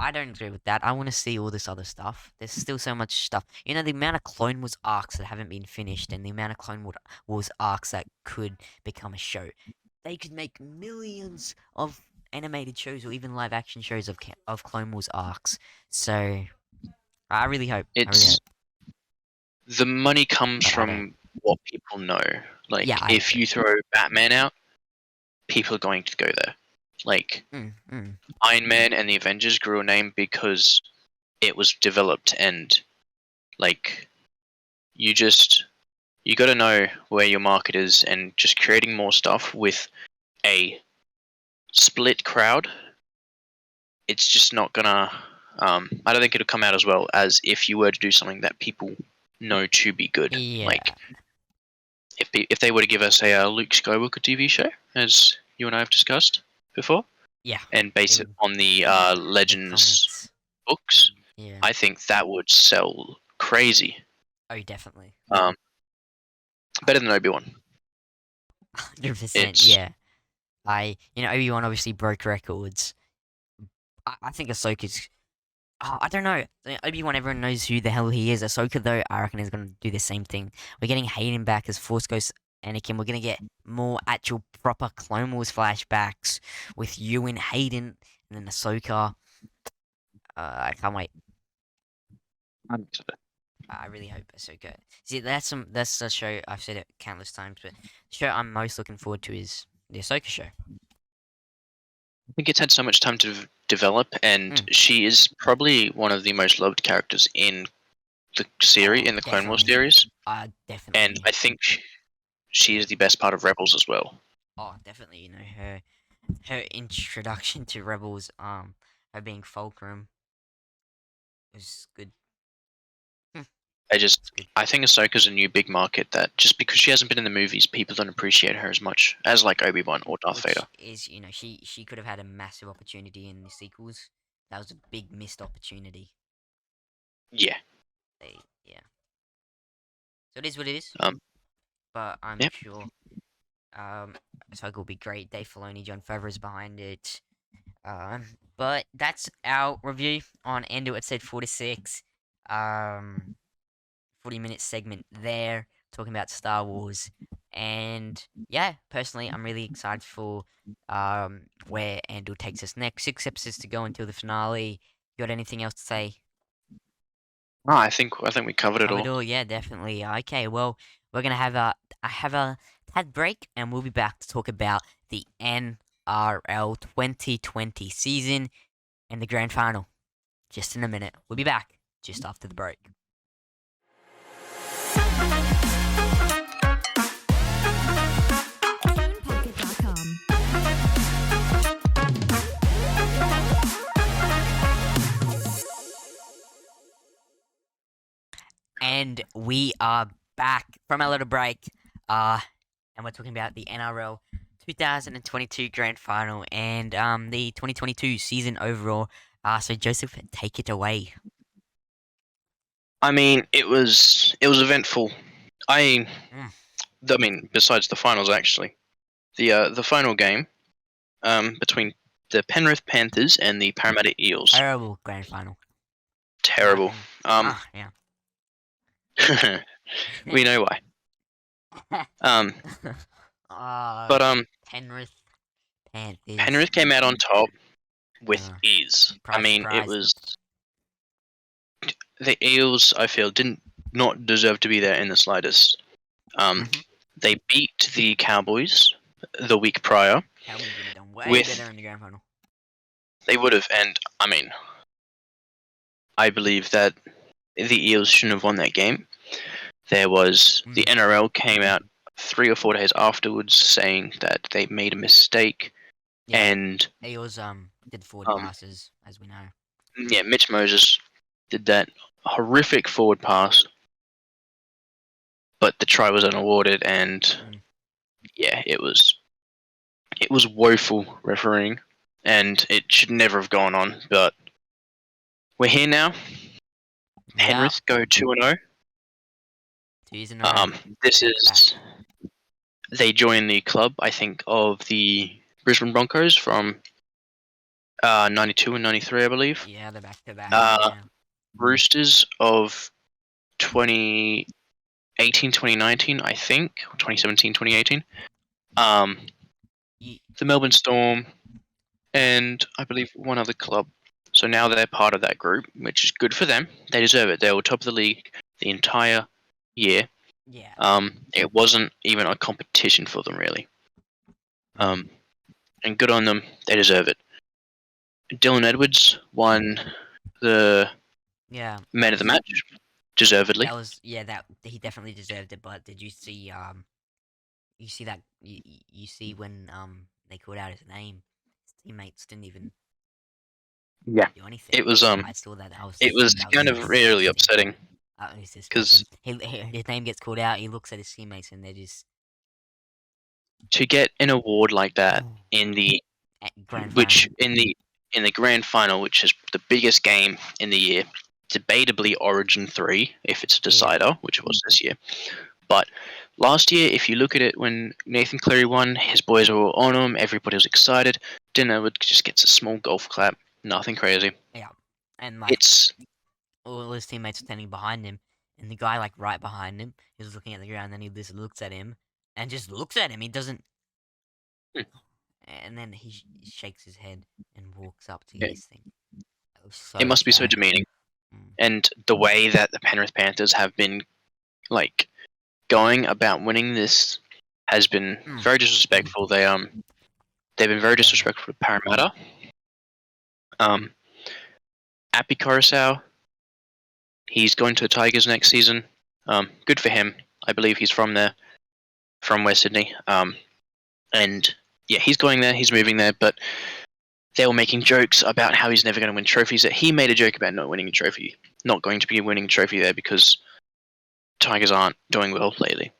I don't agree with that. I want to see all this other stuff. There's still so much stuff. The amount of Clone Wars arcs that haven't been finished, and the amount of Wars arcs that could become a show. They could make millions of animated shows or even live action shows of Clone Wars arcs. So I really hope. I really it's hope. the money comes But I don't. from what people know. Yeah, Like I if agree. you throw Batman out, people are going to go there. Like Mm, mm. Iron Man and the Avengers grew a name because it was developed and like you just you got to know where your market is and just creating more stuff with a split crowd. It's just not gonna. I don't think it'll come out as well as if you were to do something that people know to be good. Yeah, Like if they were to give us a Luke Skywalker TV show, as you and I have discussed before, yeah. and base it In on the the Legends comics. books, Yeah. I think that would sell crazy. Oh, definitely. Um, better than Obi-Wan. 100%. It's Yeah. Obi-Wan obviously broke records. I think Ahsoka's. I don't know. Obi-Wan, everyone knows who the hell he is. Ahsoka, though, I reckon is going to do the same thing. We're getting Hayden back as Force Ghost Anakin. We're going to get more actual proper Clone Wars flashbacks with Ewan, Hayden, and then Ahsoka. I can't wait. I'm excited. I really hope Ahsoka. See, that's a show I've said it countless times, but the show I'm most looking forward to is the Ahsoka show. I think it's had so much time to develop, and she is probably one of the most loved characters in the series, Oh, in the Clone Wars definitely. series. And Definitely. I think she is the best part of Rebels as well. Oh, definitely. Her introduction to Rebels, her being Fulcrum was good. Hmm, it's good. I think Ahsoka's a new big market that just because she hasn't been in the movies, people don't appreciate her as much as like Obi-Wan or Darth Which Vader. is, she could have had a massive opportunity in the sequels. That was a big missed opportunity. Yeah. Yeah. So it is what it is. Um. But I'm Yep. sure Ahsoka will be great. Dave Filoni, John Favreau's behind it. But that's our review on Andor episode 46. 40-minute segment there talking about Star Wars. And yeah, personally, I'm really excited for where Andor takes us next. 6 episodes to go until the finale. You got anything else to say? No, I think we covered it Covered all. all, yeah, definitely. Okay, well, we're gonna have a tad break, and we'll be back to talk about the NRL 2020 season and the grand final. Just in a minute. We'll be back just after the break. StonePocket.com. And we are back from a little break. And we're talking about the NRL 2022 grand final and the 2022 season overall. So Joseph, take it away. I mean, it was eventful. I Mm, I mean, besides the finals actually, the final game between the Penrith Panthers and the Parramatta Eels, terrible grand final, in my terrible. opinion. Um, Ah, yeah. we know why. Um, uh, but Penrith Panthers. Penrith came out on top with Uh, ease. I surprise, mean, it surprise. was the Eels. I feel didn't not deserve to be there in the slightest. Mm-hmm. They beat the Cowboys the week prior Cowboys would have done way with better in the grand final. they would have, and I mean, I believe that the Eels shouldn't have won that game. There was the Mm. NRL came out 3 or 4 days afterwards saying that they made a mistake, Yeah, and Eels did forward um, passes, as we know. yeah, Mitch Moses did that horrific forward pass, but the try was unawarded, and Mm. yeah, it was woeful refereeing, and it should never have gone on. But we're here now. Yeah, Penrith go 2-0. 2 years in a row, This back to back. is they join the club, I think, of the Brisbane Broncos from 92 and 93, I believe. Yeah, they're back to back. Uh, Yeah. Roosters of 2018, 2019, I think, 2017, 2018. Ye- The Melbourne Storm, and I believe one other club. So now they're part of that group, which is good for them. They deserve it. They were top of the league the entire year. Yeah. It wasn't even a competition for them, really. And good on them. They deserve it. Dylan Edwards won the Yeah. man of the match, deservedly. That was yeah, that he definitely deserved it, but did you see that you see when they called out his name, his teammates didn't even Yeah. do anything. It was I saw that. it was That was kind of really disgusting. upsetting That was disgusting. because His name gets called out. He looks at his teammates and they're just to get an award like that in the grand final. which in the grand final, which is the biggest game in the year, debatably Origin 3 if it's a Yeah. decider, which it was this year. But last year, if you look at it, when Nathan Cleary won, his boys were all on him. Everybody was excited. Dylan Edwards just gets a small golf clap. Nothing crazy. Yeah. And like It's all his teammates standing behind him, and the guy like right behind him, he was looking at the ground. Then he just looks at him, and just looks at him. He doesn't, and then he shakes his head and walks up to his thing. It was it so must be so sad. demeaning. Mm. And the way that the Penrith Panthers have been like going about winning this has been very disrespectful. They've been very disrespectful to Parramatta. Appy Coruscant, he's going to the Tigers next season. Good for him. I believe he's from there, from West Sydney. And yeah, he's going there, he's moving there, but they were making jokes about how he's never going to win trophies. That he made a joke about not winning a trophy, not going to be winning a trophy there because Tigers aren't doing well lately.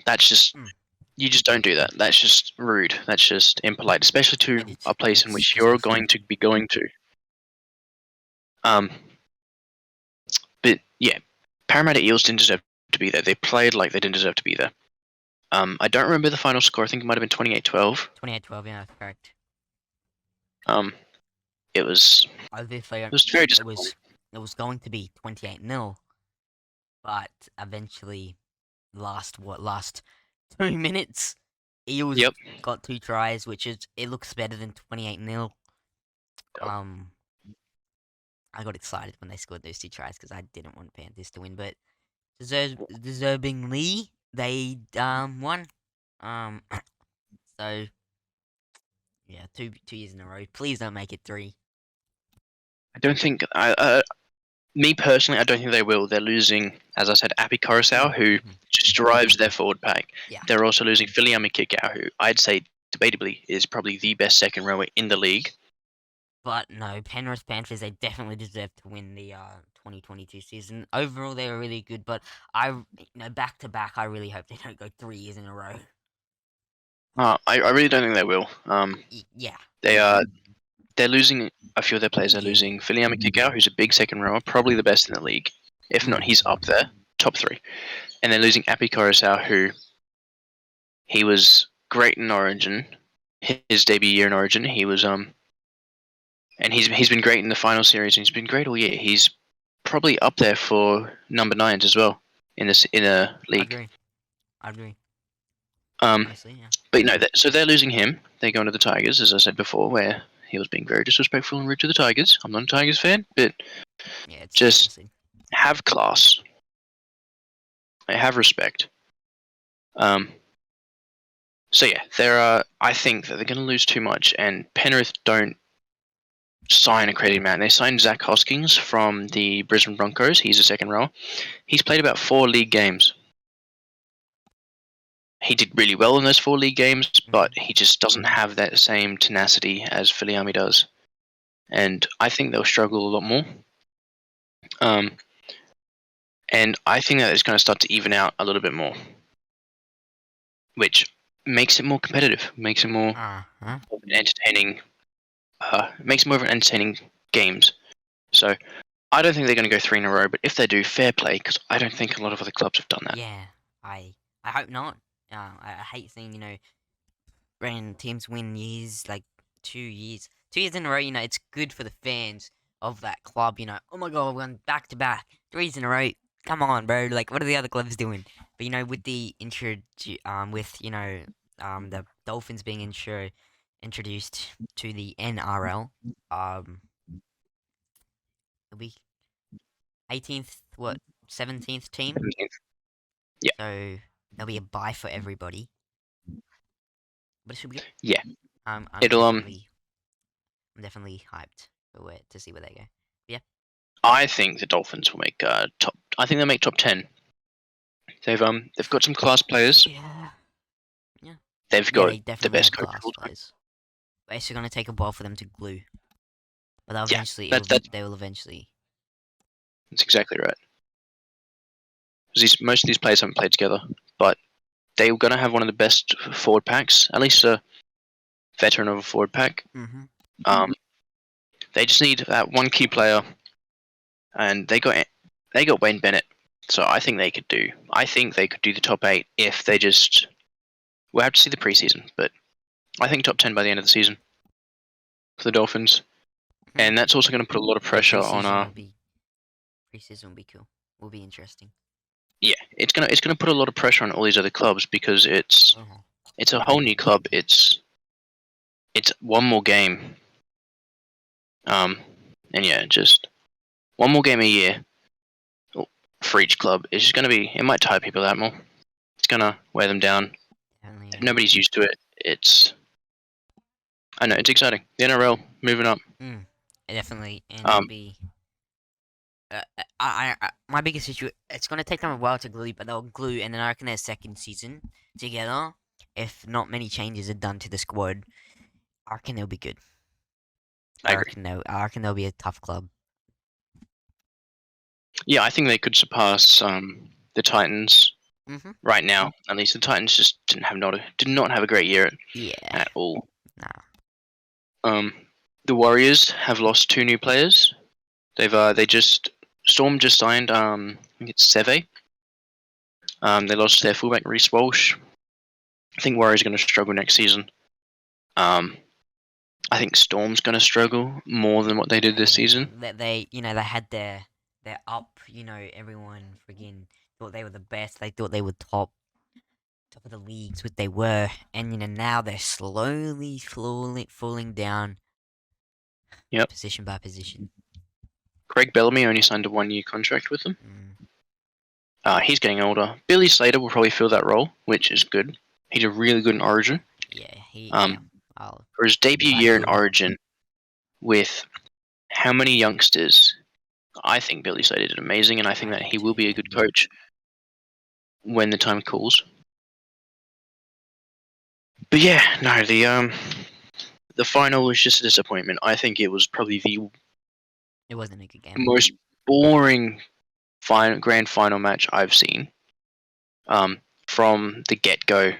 That's just Mm. you just don't do that. That's just rude. That's just impolite, especially to a place in which you're going to be going to. But yeah, Parramatta Eels didn't deserve to be there. They played like they didn't deserve to be there. I don't remember the final score. I think it might have been 28-12. 28-12, yeah, that's correct. It was Obviously, it was very disappointing. it was going to be 28-0, but eventually, last 2 minutes, Eels Yep. got 2 tries, which it looks better than 28-0. Yep. I got excited when they scored those 2 tries because I didn't want Panthers to win, but deservingly they won. So yeah, 2 years in a row. Please don't make it 3. I don't think me personally, I don't think they will. They're losing, as I said, Api Coruscant, who just drives their forward pack. Yeah. They're also losing Filiami Kikau, who I'd say debatably is probably the best second rower in the league. But no, Penrith Panthers, they definitely deserve to win the 2022 season. Overall, they were really good, but back to back, I really hope they don't go 3 years in a row. I really don't think they will. Yeah. They're losing a few of their players. They're losing Filiami Kikau, who's a big second rower, probably the best in the league. If not, he's up there, top 3. And they're losing Api Coruscant, who he was great in Origin, his debut year in Origin. He was and he's been great in the final series. And he's been great all year. He's probably up there for number 9s as well in a league. I agree. Honestly, yeah. But so they're losing him. They're going to the Tigers, as I said before, where he was being very disrespectful and rude to the Tigers. I'm not a Tigers fan, but Yeah, it's just disgusting. have class. Have respect. So yeah, I think that they're going to lose too much, and Penrith don't sign a crazy amount. They signed Zach Hoskins from the Brisbane Broncos. He's a second rower. He's played about 4 league games. He did really well in those 4 league games, but he just doesn't have that same tenacity as Filiami does. And I think they'll struggle a lot more. And I think that it's going to start to even out a little bit more, which makes it more competitive, makes it more of an entertaining, makes it more of an entertaining games. So I don't think they're going to go 3 in a row, but if they do, fair play, because I don't think a lot of other clubs have done that. Yeah, I hope not. I hate seeing random teams win like 2 years, 2 years in a row. It's good for the fans of that club. Oh my god, we won back to back, 3 years in a row. Come on, bro. Like, what are the other clubs doing? But with the the Dolphins being introduced to the NRL, it'll be 18th, 17th team. Yeah. So there'll be a bye for everybody. But it should be good. Yeah. I'm It'll definitely hyped to see where they go. I think the Dolphins will make top. I think they'll make top 10. They've got some class players. Yeah. They've got they the definitely best have coach. class players. But it's going to take a while for them to glue. But they'll Yeah, eventually, they will eventually. That's exactly right. Most of these players haven't played together, but they're going to have one of the best forward packs, at least a veteran of a forward pack. Mm-hmm. They just need that one key player, and they got Wayne Bennett. So I think they could do. I think they could do the top 8 if they just. We'll have to see the preseason, but I think top 10 by the end of the season for the Dolphins, and that's also going to put a lot of pressure on Preseason will be cool. Will be interesting. Yeah, it's gonna put a lot of pressure on all these other clubs because it's a whole new club. It's one more game. And yeah, just one more game a year for each club. It's just gonna be. It might tire people out more. It's gonna wear them down. Definitely. Nobody's used to it. I know it's exciting. The NRL moving up. Definitely, and it'll be. My biggest issue. It's gonna take them a while to glue, but they'll glue, and then I reckon their second season together, if not many changes are done to the squad, I reckon they'll be good. I agree. I reckon they'll be a tough club. Yeah, I think they could surpass the Titans Mhm. right now. At least the Titans just did not have a great year Yeah. at all. Nah. The Warriors have lost 2 new players. They just Storm just signed I think it's Seve. They lost their fullback Reece Walsh. I think Warriors are going to struggle next season. I think Storm's going to struggle more than what they did this season. That they they had their up. Everyone friggin' thought they were the best. They thought they were top of the leagues, what they were, and now they're slowly falling down Yep. position by position. Craig Bellamy only signed a 1-year contract with them. Mm. He's getting older. Billy Slater will probably fill that role, which is good. He's a really good in Origin. Yeah, I'll For his debut I year in believe him. Origin, with how many youngsters, I think Billy Slater did amazing, and I think that he will be a good coach when the time calls. But yeah, no, the final was just a disappointment. I think it was probably the It wasn't a good game. most boring grand final match I've seen. From the get go,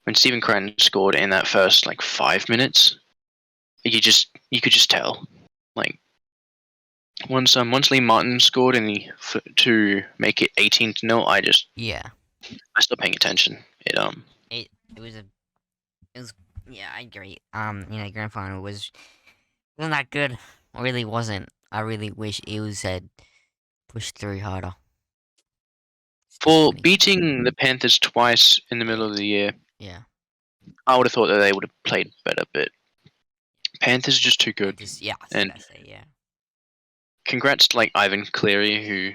when Stephen Cranton scored in that first 5 minutes, you could just tell. Like once Lee Martin scored to make it 18-0, Yeah, I stopped paying attention. it was yeah, I agree. Grand final wasn't that good. It really wasn't. I really wish Eels had pushed through harder. It's For disappointing. beating the Panthers twice in the middle of the year, Yeah, I would have thought that they would have played better, but Panthers are just too good. yeah, I was And gonna say yeah. congrats to Ivan Cleary, who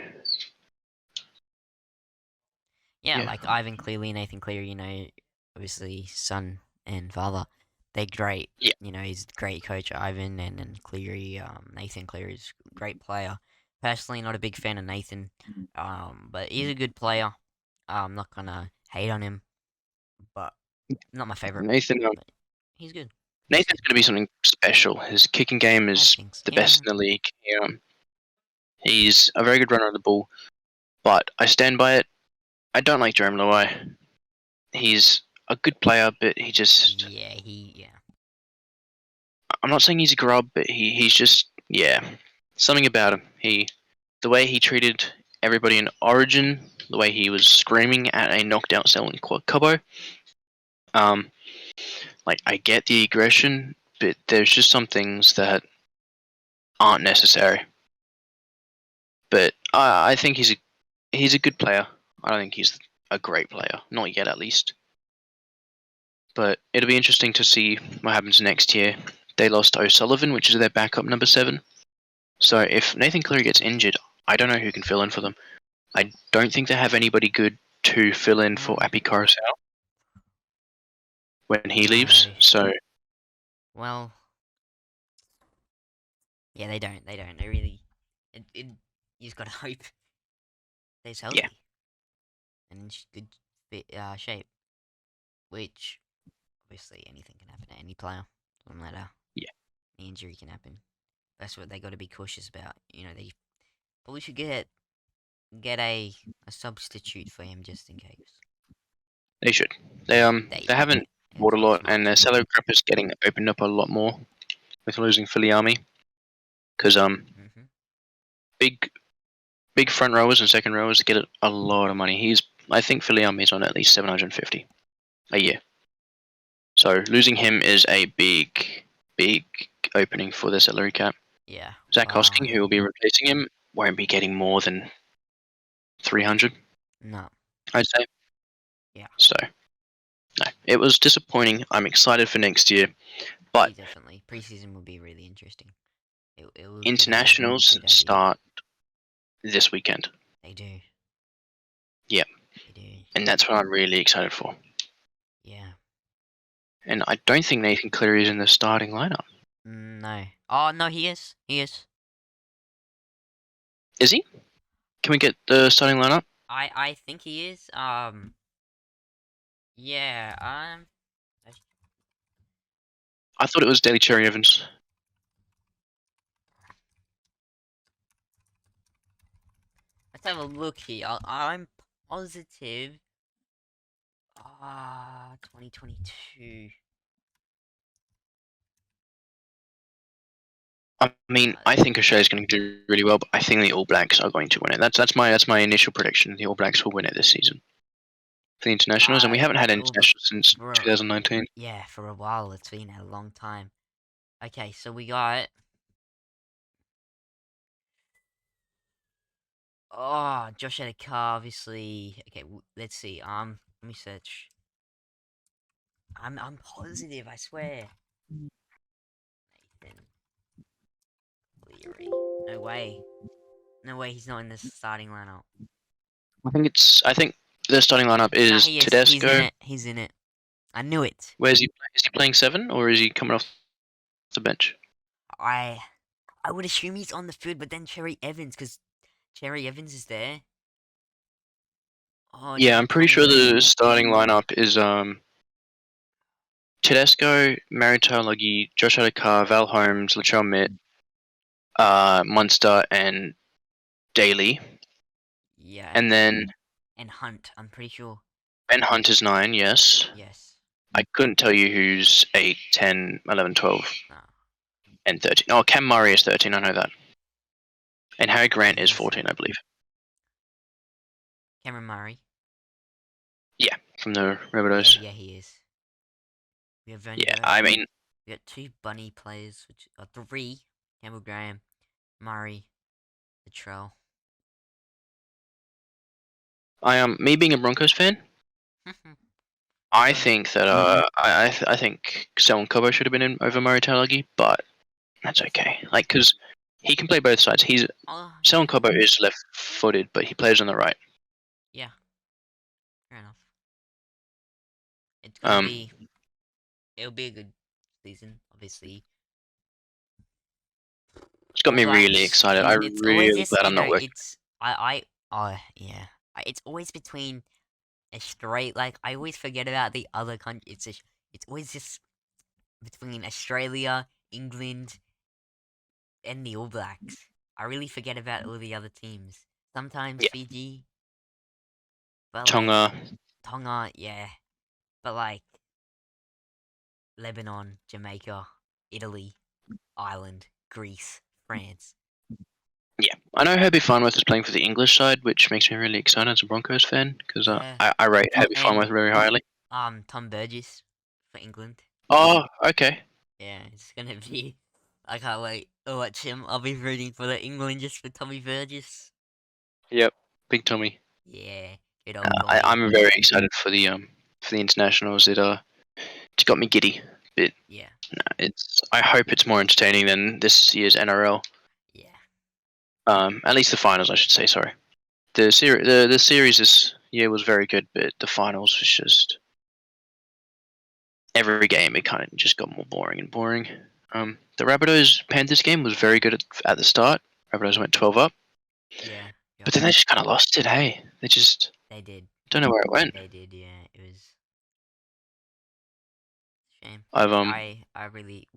Yeah, yeah, like Ivan Cleary, Nathan Cleary, obviously son and father. They're great. yeah, He's a great coach, Ivan, and Cleary, Nathan Cleary is a great player. Personally, not a big fan of Nathan, but he's a good player. I'm not gonna hate on him, but not my favorite. Nathan. But he's good. He's Nathan's good. going to be something special. His kicking game I is think so. the Yeah. best in the league. He's a very good runner of the ball, but I stand by it. I don't like Jerome Luai. He's a good player, but he just. Yeah. I'm not saying he's a grub, but he's just. Yeah. Something about him. The way he treated everybody in Origin, the way he was screaming at a knocked out cell in Cubbo. I get the aggression, but there's just some things that aren't necessary. But I think he's a good player. I don't think he's a great player, not yet at least. But it'll be interesting to see what happens next year. They lost O'Sullivan, which is their backup number 7. So if Nathan Cleary gets injured, I don't know who can fill in for them. I don't think they have anybody good to fill in for Api Coruscant when he leaves. No. So Well, yeah, they don't. They don't. They really. You just gotta hope stays yeah, healthy and in good shape. Which obviously anything can happen to any player. Doesn't matter. yeah, Any injury can happen. That's what they got to be cautious about. They probably should get a substitute for him just in case. they should. They They haven't bought a very lot, smart and their to. salary cap is getting opened up a lot more with losing Filiami. Because Mhm. big big front rowers and second rowers get a lot of money. I think Filiami's on at least 750 a year. So losing him is a big opening for the salary cap. Yeah. Zach Hosking, who will be replacing him, won't be getting more than 300, No. I'd say. Yeah. So, no, it was disappointing. I'm excited for next year, but Definitely. Preseason will be really interesting. They have some internationals good ideas. start this weekend. They do. Yep, They do. and that's what I'm really excited for. Yeah. And I don't think Nathan Cleary is in the starting lineup. No. Oh no, he is. He is. Is he? Can we get the starting lineup? I think he is. Yeah. I thought it was Daly Cherry Evans. Let's have a look here. I'm positive. 2022. I mean, I think O'Shea's going to do really well, but I think the All Blacks are going to win it. That's my initial prediction. The All Blacks will win it this season for the internationals, and we haven't had internationals since bro. 2019. Yeah, for a while. It's been a long time. Okay, so we got. Oh, Josh Adokar, obviously. Okay, let's see. Let me search. I'm positive. I swear. Nathan Leary. No way. No way. He's not in the starting lineup. I think the starting lineup Nah, is he is. He's in Tedesco. it. He's in it. I knew it. Where's he? Is he playing 7 or is he coming off the bench? I I would assume he's on the field, but then Cherry Evans, because Cherry Evans is there. Oh, Yeah, I'm pretty Tom sure Burgess. the starting lineup is Tedesco, Maritolagi, Josh Adokar, Val Holmes, Latrell Mitt, Munster, and Daly. Yeah, And then and Hunt. I'm pretty sure. Ben Hunt is 9, yes. Yes. I couldn't tell you who's 8, 10, 11, 12, No. and 13. Oh, Cam Murray is 13, I know that. And Harry Grant is He's 14, I believe. Cameron Murray. Yeah, from the Yeah, Rabbitohs. yeah, he is. We have only Yeah, got I mean, we got 2 bunny players, which are 3. Campbell Graham, Murray, Latrell. I am me being a Broncos fan. I Go ahead. think that I think Selwyn Cobo should have been in over Murray Talagi, but that's Yes. okay. Like, because he can play both sides. Oh, Selwyn yeah. Cobo is left-footed, but he plays on the right. Yeah. Fair enough. It's gonna Um, be. It'll be a good season, obviously. it's got All me really Blacks. excited. I'm It's always really just glad I'm not working. It's oh yeah. It's always between a straight like I always forget about the other country. It's always just between Australia, England, and the All Blacks. I really forget about all the other teams. Sometimes Yeah, Fiji, but like Tonga. Tonga, yeah. But like Lebanon, Jamaica, Italy, Ireland, Greece, France. Yeah, I know Herbie Farnworth is playing for the English side, which makes me really excited as a Broncos fan because Yeah. I rate Herbie And Farnworth very highly. Tom Burgess for England. Oh, okay. Yeah, it's gonna be. I can't wait to watch him. I'll be rooting for the England just for Tommy Burgess. Yep, Big Tommy. Yeah, good old I, Tommy. I'm very excited for the internationals. It's got me giddy. But Yeah, I hope it's more entertaining than this year's NRL. yeah, At least the finals, I should say. Sorry. The series this year was very good, but the finals was just every game it kind of just got more boring and boring. The Rabbitohs Panthers game was very good at the start. Rabbitohs went 12 up, yeah. Yep, but then they just kind of lost it. Hey, they just they did. don't know where it went. They did. Yeah, it was a shame. I've I really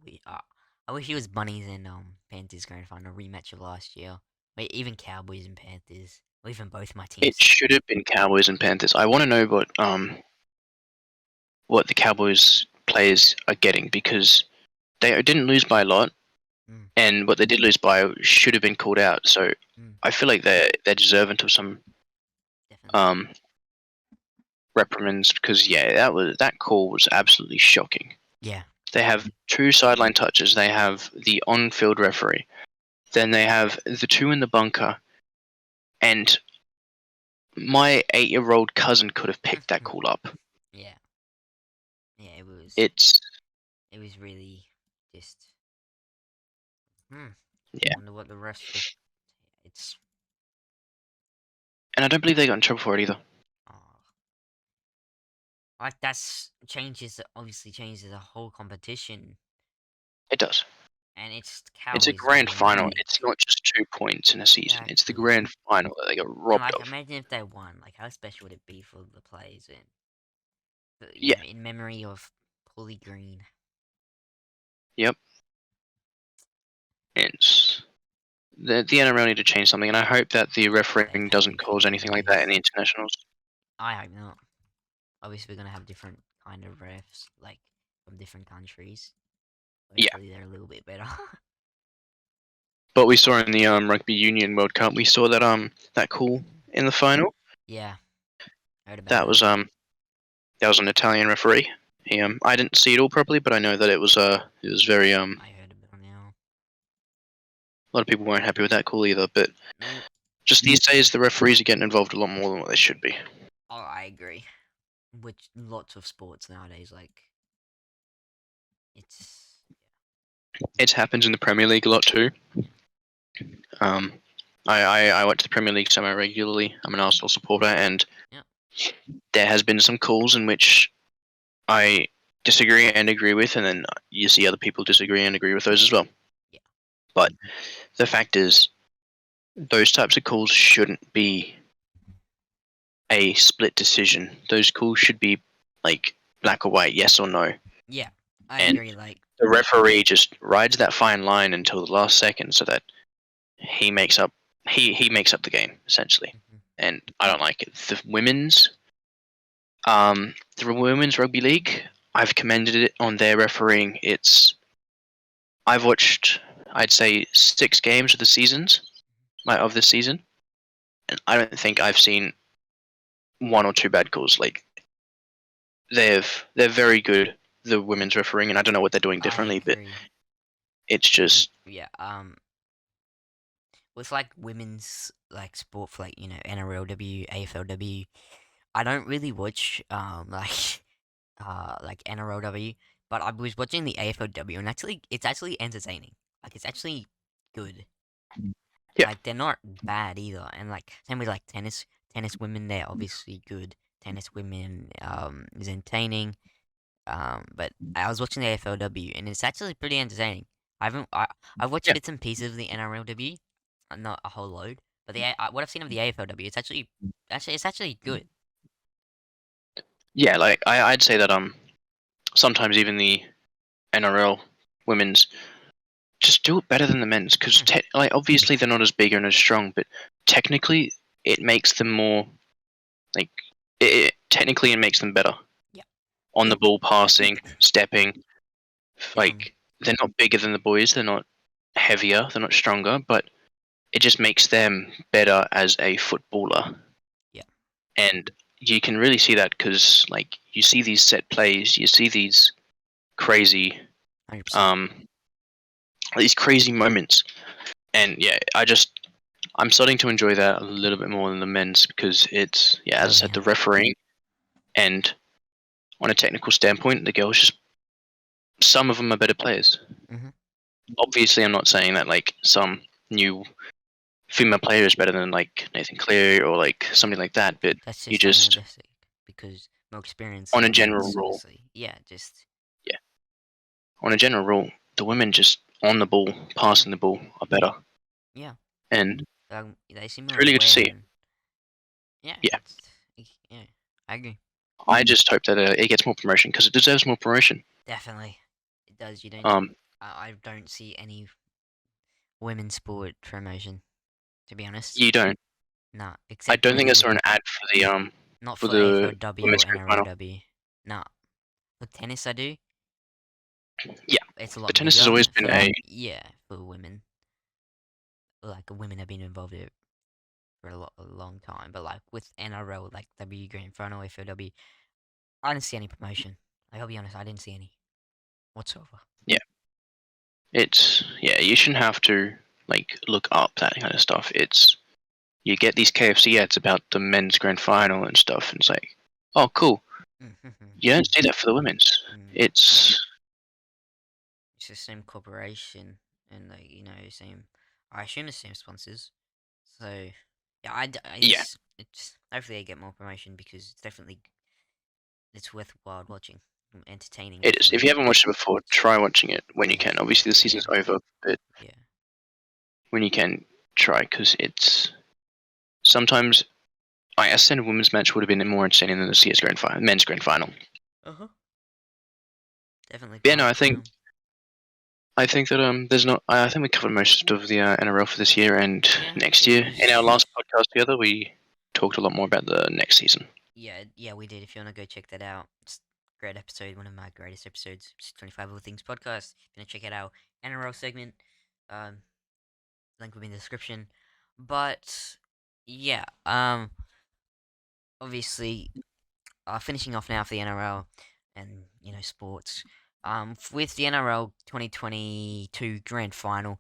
I wish it was Bunnies and Panthers grand final rematch of last year. Wait, even Cowboys and Panthers, or even both my It teams. should have been Cowboys and Panthers. I want to know what the Cowboys players are getting because they didn't lose by a lot, Mm, and what they did lose by should have been called out. So mm, I feel like they're deserving of some definitely. reprimands because yeah, that call was absolutely shocking. Yeah. They have 2 sideline touches. They have the on-field referee. Then they have the 2 in the bunker, and my 8-year-old cousin could have picked that call up. Yeah. Yeah. It's It was really just. Hmm. yeah, Wonder what the rest will. It's. and I don't believe they got in trouble for it either. Oh, like obviously changes the whole competition, It does. and it's It's a Cowboys that grand they final. need. It's not just 2 points in a season. It's the Exactly. grand final that they got And robbed like, of. imagine if they won. Like, how special would it be for the players? And You Yeah. know, in memory of Paulie Green. Yep. It's the NRL need to change something, and I hope that the They've refereeing had doesn't it for cause anything like that in years. the internationals. I hope not. Obviously, we're gonna have different kind of refs, like from different countries. Yeah. Hopefully, they're a little bit better. But we saw in the Rugby Union World Cup, we saw that call in the final. Yeah, heard about That was that. that was an Italian referee. He I didn't see it all properly, but I know that it was very I heard about it now. a lot of people weren't happy with that call either. But No, just these days, the referees are getting involved a lot more than what they should be. oh, I agree. Which lots of sports nowadays, like it's It happens in the Premier League a lot too. yeah. Um, I watch the Premier League semi regularly. I'm an Arsenal supporter, and Yeah. there has been some calls in which I disagree and agree with, and then you see other people disagree and agree with those as well. Yeah. But the fact is, those types of calls shouldn't be a split decision. Those calls should be like black or white, yes or no. Yeah, I And agree. Like, the referee just rides that fine line until the last second, so that he makes up he makes up the game essentially. mhm. And I don't like it. The women's rugby league, I've commended it on their refereeing. I've watched, I'd say, 6 games of the seasons, like of this season, and I don't think I've seen 1 or 2 bad calls. Like they're very good, the women's refereeing, and I don't know what they're doing I differently, but agree. it's just Yeah. With like women's like sport for like NRLW, AFLW, I don't really watch like NRLW, but I was watching the AFLW and actually it's actually entertaining. Like it's actually good. yeah, Like they're not bad either. And like same with like tennis women, they're obviously good. Tennis women is entertaining. But I was watching the AFLW and it's actually pretty entertaining. I've watched yeah, bits and pieces of the NRLW, not a whole load, but what I've seen of the AFLW, it's actually good. yeah. Like I'd say that sometimes even the NRL women's just do it better than the men's because Hmm. like obviously they're not as big and as strong, but technically it makes them more like technically it makes them better Yeah, on the ball, passing, stepping. definitely. Like they're not bigger than the boys, they're not heavier, they're not stronger, but it just makes them better as a footballer. Yeah, And you can really see that because like you see these set plays, you see crazy 100%. um these crazy moments, and yeah, I'm starting to enjoy that a little bit more than the men's because it's, yeah, as I Oh said, yeah. the refereeing, and on a technical standpoint, the girls just, some of them are better players. Hmm. Obviously, I'm not saying that like some new female player is better than like Nathan Cleary or like somebody like that, but That's you just just, unrealistic because more experience on in a the general men's, rule, obviously. Yeah, just yeah, on a general rule, the women just on the ball, yeah, passing the ball are better, yeah. and They seem it's more really good to aware see. and yeah, Yeah, yeah. I agree. I just hope that it gets more promotion because it deserves more promotion. Definitely, it does. You don't. Um, I don't see any women's sport promotion. To be honest, you don't. nah. I Except don't think I maybe saw an ad not for for the AFLW or women's grand final. NRLW. Nah, for tennis I do. Yeah, It's a but lot tennis has bigger. always been For a, yeah, for women, like women have been involved in it for a long time. But like with NRL, like W Grand Final, AFLW, I didn't see any promotion. Like, I'll be honest, I didn't see any whatsoever. yeah. It's, yeah. You shouldn't have to like look up that kind of stuff. It's, you get these KFC ads about the men's grand final and stuff, and it's like, oh, cool. You don't see that for the women's. Yeah, It's, it's the same corporation and like same. I assume the same sponsors. So yeah, yeah, it's hopefully they get more promotion because it's worthwhile watching, entertaining it is. If definitely. you haven't watched it before, try watching it when you Yeah, can. Obviously, the season's yeah, over, but yeah. when you can, try because it's sometimes. I ascend a women's match would have been more entertaining than the CS grand final, men's grand final. Uh-huh. Definitely. Yeah, no, I Calm think down. I think that there's not. I think we covered most of the NRL for this year and Yeah, next it year. In our was. last podcast together, we talked a lot more about the next season. Yeah, we did. If you want to go check that out, it's a great episode. One of my greatest episodes. It's 25 Other Things podcast. If you want to check out our NRL segment, um, link will be in the description. But yeah, obviously, finishing off now for the NRL and sports. With the NRL 2022 Grand Final.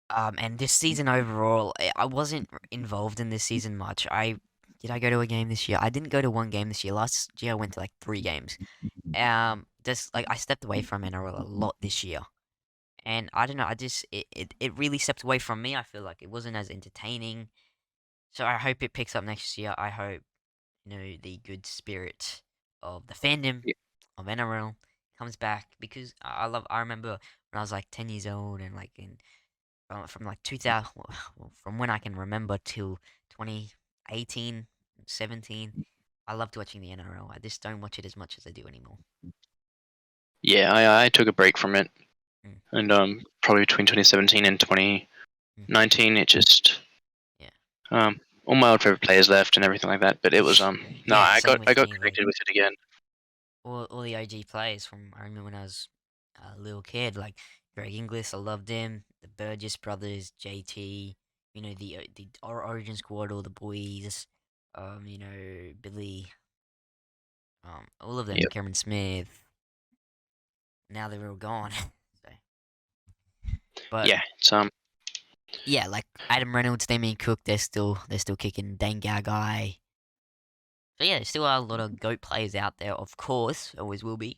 And this season overall, I wasn't involved in this season much. I go to a game this year? I didn't go to one game this year. Last year I went to like 3 games. Just like I stepped away from NRL a lot this year, and I don't know. It really stepped away from me. I feel like it wasn't as entertaining. So I hope it picks up next year. I hope the good spirit of the fandom Yeah, of NRL comes back because I love. I remember when I was like 10 years old and like in from like 2000, well, from when I can remember till 2018, 17. I loved watching the NRL. I just don't watch it as much as I do anymore. yeah. I took a break from it, Mm, and probably between 2017 and mm, 2019, it just yeah. all my old favorite players left and everything like that. But it was no, Yeah, same I with got me. Like connected with it again. all the OG players from I remember when I was a little kid, like Greg Inglis, I loved him. The Burgess brothers, JT, the Origin squad, all the boys, Billy, all of them, Yep. Cameron Smith. Now they're all gone. So, but Yeah, it's yeah, like Adam Reynolds, Damien Cook, they're still kicking. Dane Gagai. So yeah, there still are a lot of GOAT players out there, of course, always will be.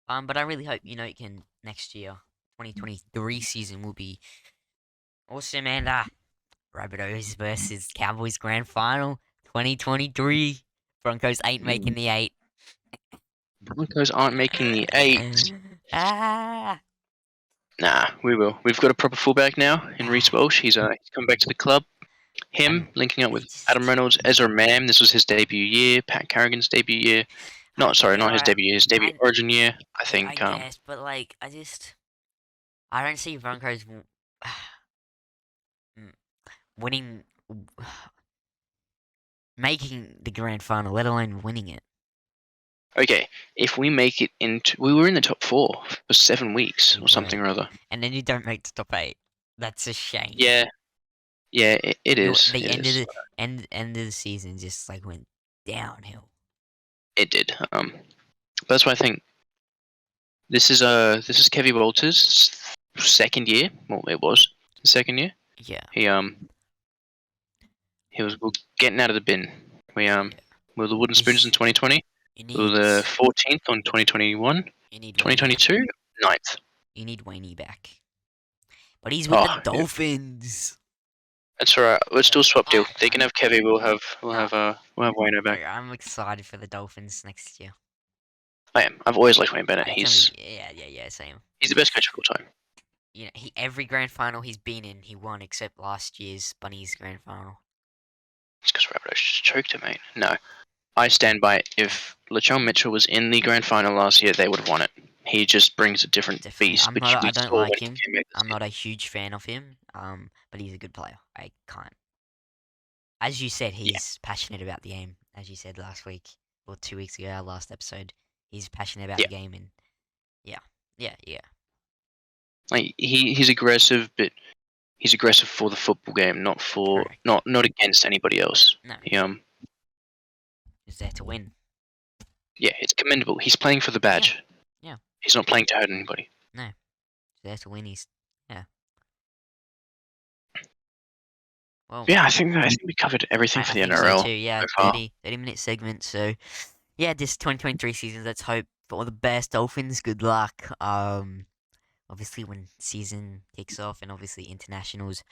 But I really hope it can next year, 2023 season will be awesome. And Rabbitohs versus Cowboys Grand Final 2023. Broncos ain't making the 8. Broncos aren't making the 8. ah, Nah, we will. We've got a proper fullback now in Reece Walsh. He's come back to the club. Him and linking up he with Adam just Reynolds, Ezra Mam. This was his debut year. Pat Carrigan's debut year. yeah, Not his alright. debut year. His debut I Origin year. I yeah, I think. guess, but like I don't see Broncos winning, making the grand final, let alone winning it. Okay, if we make it into, we were in the top 4 for 7 weeks We or something were, or other. and then you don't make the top 8. That's a shame. Yeah, yeah, it is. The It end of is. the end of the season just like went downhill. It did. But that's why I think this is Kevy Walters' second year. Well, it was his second year. Yeah, He was getting out of the bin. yeah. We were the wooden spoons in He's 2020. you We were need the 14th on 2021. you need Wayne 2022, 9th. you need Wayne back, but he's with the Oh, yeah. Dolphins. That's alright. We'll still swap deal. They can I'm have Kevy. nah, We'll have Wayno back. I'm excited for the Dolphins next year. I am. I've always liked Wayne Bennett. It's gonna be yeah, same. He's the best coach of all time. Every grand final he's been in, he won except last year's Bunnies grand final. It's because Rabbitohs just choked him, mate. No, I stand by it. If LaChon Mitchell was in the grand final last year, they would have won it. He just brings a different Definitely, beast, which we I don't saw when like he him. came back this I'm year. not a huge fan of him. But he's a good player. I can't. As you said, Yeah, he's passionate about the game. As you said last week or 2 weeks ago, our last episode, he's passionate about yeah. the game, and yeah. Like he's aggressive, but he's aggressive for the football game, not for Correct. not against anybody else. No, He he's there to win. yeah, it's commendable. He's playing for the badge. Yeah. He's not playing to hurt anybody. No, he's there to win. Yeah. Well, Yeah, I think we covered everything I for the think so NRL too. Yeah, so far. 30-minute segment. So, yeah, this 2023 season. Let's hope for all the best, Dolphins. Good luck. Obviously when season kicks off, and obviously internationals,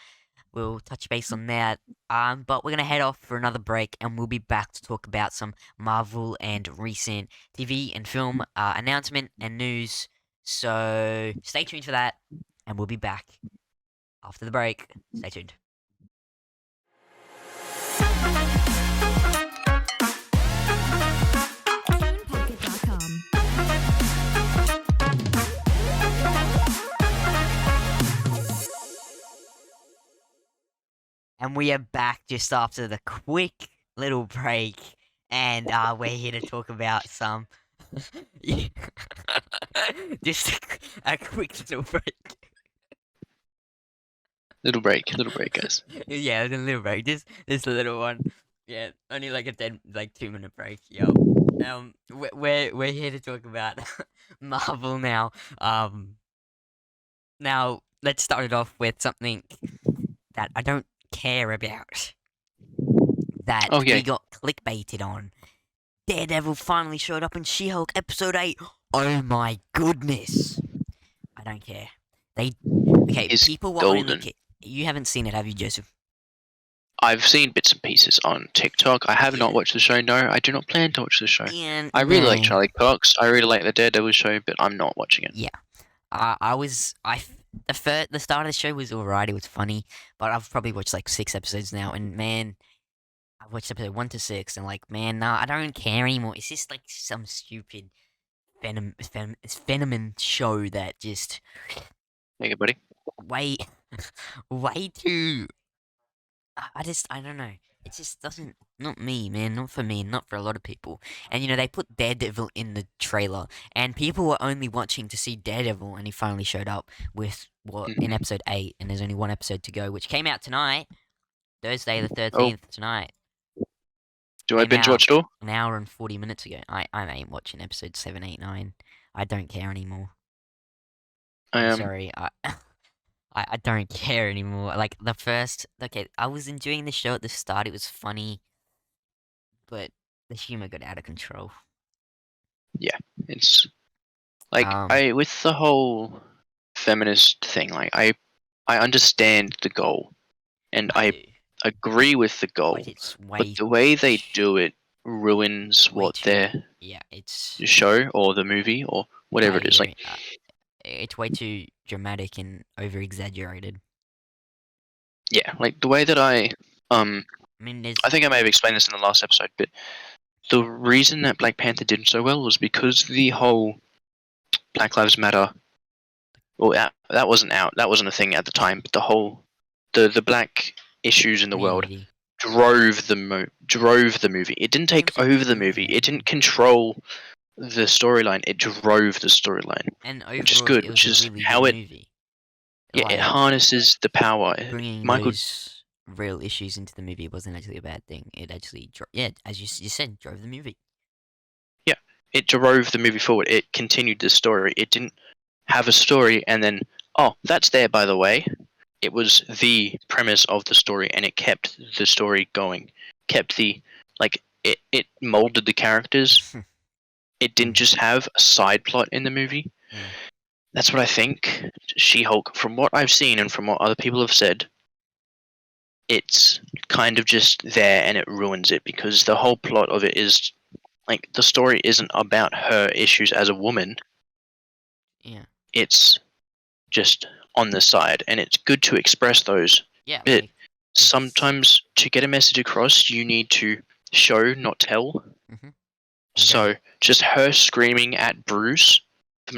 we'll touch base on that. But we're gonna head off for another break, and we'll be back to talk about some Marvel and recent TV and film announcement and news. So stay tuned for that, and we'll be back after the break. Stay tuned. Pocket.com. And we are back just after the quick little break, and we're here to talk about some. Just a quick little break. Little break, guys. Yeah, a little break. Just a little one. Yeah, only like a 2-minute break. Yo. We're here to talk about Marvel now. Now let's start it off with something that I don't care about. That Oh yeah, we got clickbaited on. Daredevil finally showed up in She-Hulk episode 8. Oh my goodness. I don't care. They okay, he's people were only golden. you haven't seen it, have you, Joseph? I've seen bits and pieces on TikTok. I have Yeah. not watched the show. No, I do not plan to watch the show. And I really like no. Charlie Cox. I really like the Daredevil show, but I'm not watching it. Yeah. The start of the show was alright, it was funny, but I've probably watched like 6 episodes now, and man, I've watched episode 1 to 6, and like, man, nah, I don't care anymore. It's just like some stupid phenomenon show that just Hey, buddy. way, way too. I don't know. It just doesn't. Not me, man. Not for me. Not for a lot of people. And they put Daredevil in the trailer, and people were only watching to see Daredevil, and he finally showed up with in episode 8, and there's only one episode to go, which came out tonight, Thursday the Oh, 13th tonight. do I Came binge out watch it all? an hour and 40 minutes ago. I ain't watching episode 7, 8, 9. I don't care anymore. I I'm am. sorry. I don't care anymore. Like the first, okay, I was enjoying the show at the start. It was funny, but the humor got out of control. It's like Um, I with the whole feminist thing. Like I understand the goal, and I I do, agree with the goal, but it's but way, the way they do it ruins way what too. their Yeah, it's. show or the movie or whatever I it is. Like agree. It's way too dramatic and over exaggerated. yeah, like the way that I mean, there's I think I may have explained this in the last episode, but the reason that Black Panther did so well was because the whole Black Lives Matter. Well, that wasn't out. That wasn't a thing at the time. But the whole the black issues in the world community. drove the movie. It didn't take over the movie. It didn't control the storyline. It drove the storyline, And which is overall, good. it Which was a is really how good it movie. it Like harnesses the power. bringing Michael, those real issues into the movie wasn't actually a bad thing. It actually, as you said, drove the movie. yeah, it drove the movie forward. It continued the story. It didn't have a story and then that's there by the way. It was the premise of the story, and it kept the story going. Kept the it molded the characters. It didn't just have a side plot in the movie. Yeah. That's what I think. She-Hulk, from what I've seen and from what other people have said, it's kind of just there, and it ruins it because the whole plot of it is like the story isn't about her issues as a woman. Yeah. It's just on the side, and it's good to express those. Yeah, But like sometimes to get a message across, you need to show, not tell. Mhm. So just her screaming at Bruce,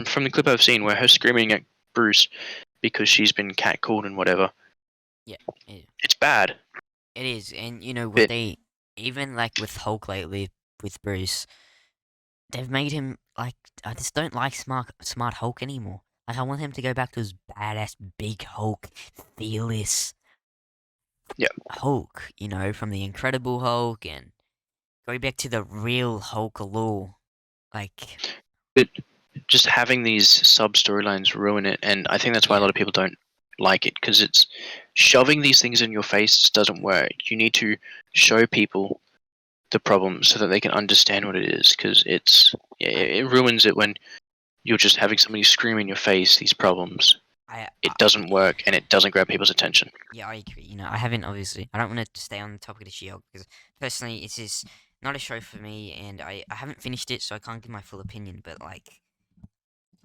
from the clip I've seen, where her screaming at Bruce because she's been catcalled and whatever. Yeah, it, It's bad. it is, and you know what But they even like with Hulk lately with Bruce, they've made him like I just don't like smart Hulk anymore. Like I want him to go back to his badass big Hulk, fearless Yeah. Hulk, from the Incredible Hulk, and go back to the real Hulk law. Like but just having these sub storylines ruin it, and I think that's why a Yeah. lot of people don't like it because it's shoving these things in your face just doesn't work. You need to show people the problem so that they can understand what it is because it ruins it when you're just having somebody scream in your face these problems. It doesn't work and it doesn't grab people's attention. Yeah, I agree. I haven't obviously. I don't want to stay on the topic of the Shield because personally, it's just not a show for me, and I haven't finished it, so I can't give my full opinion. But like,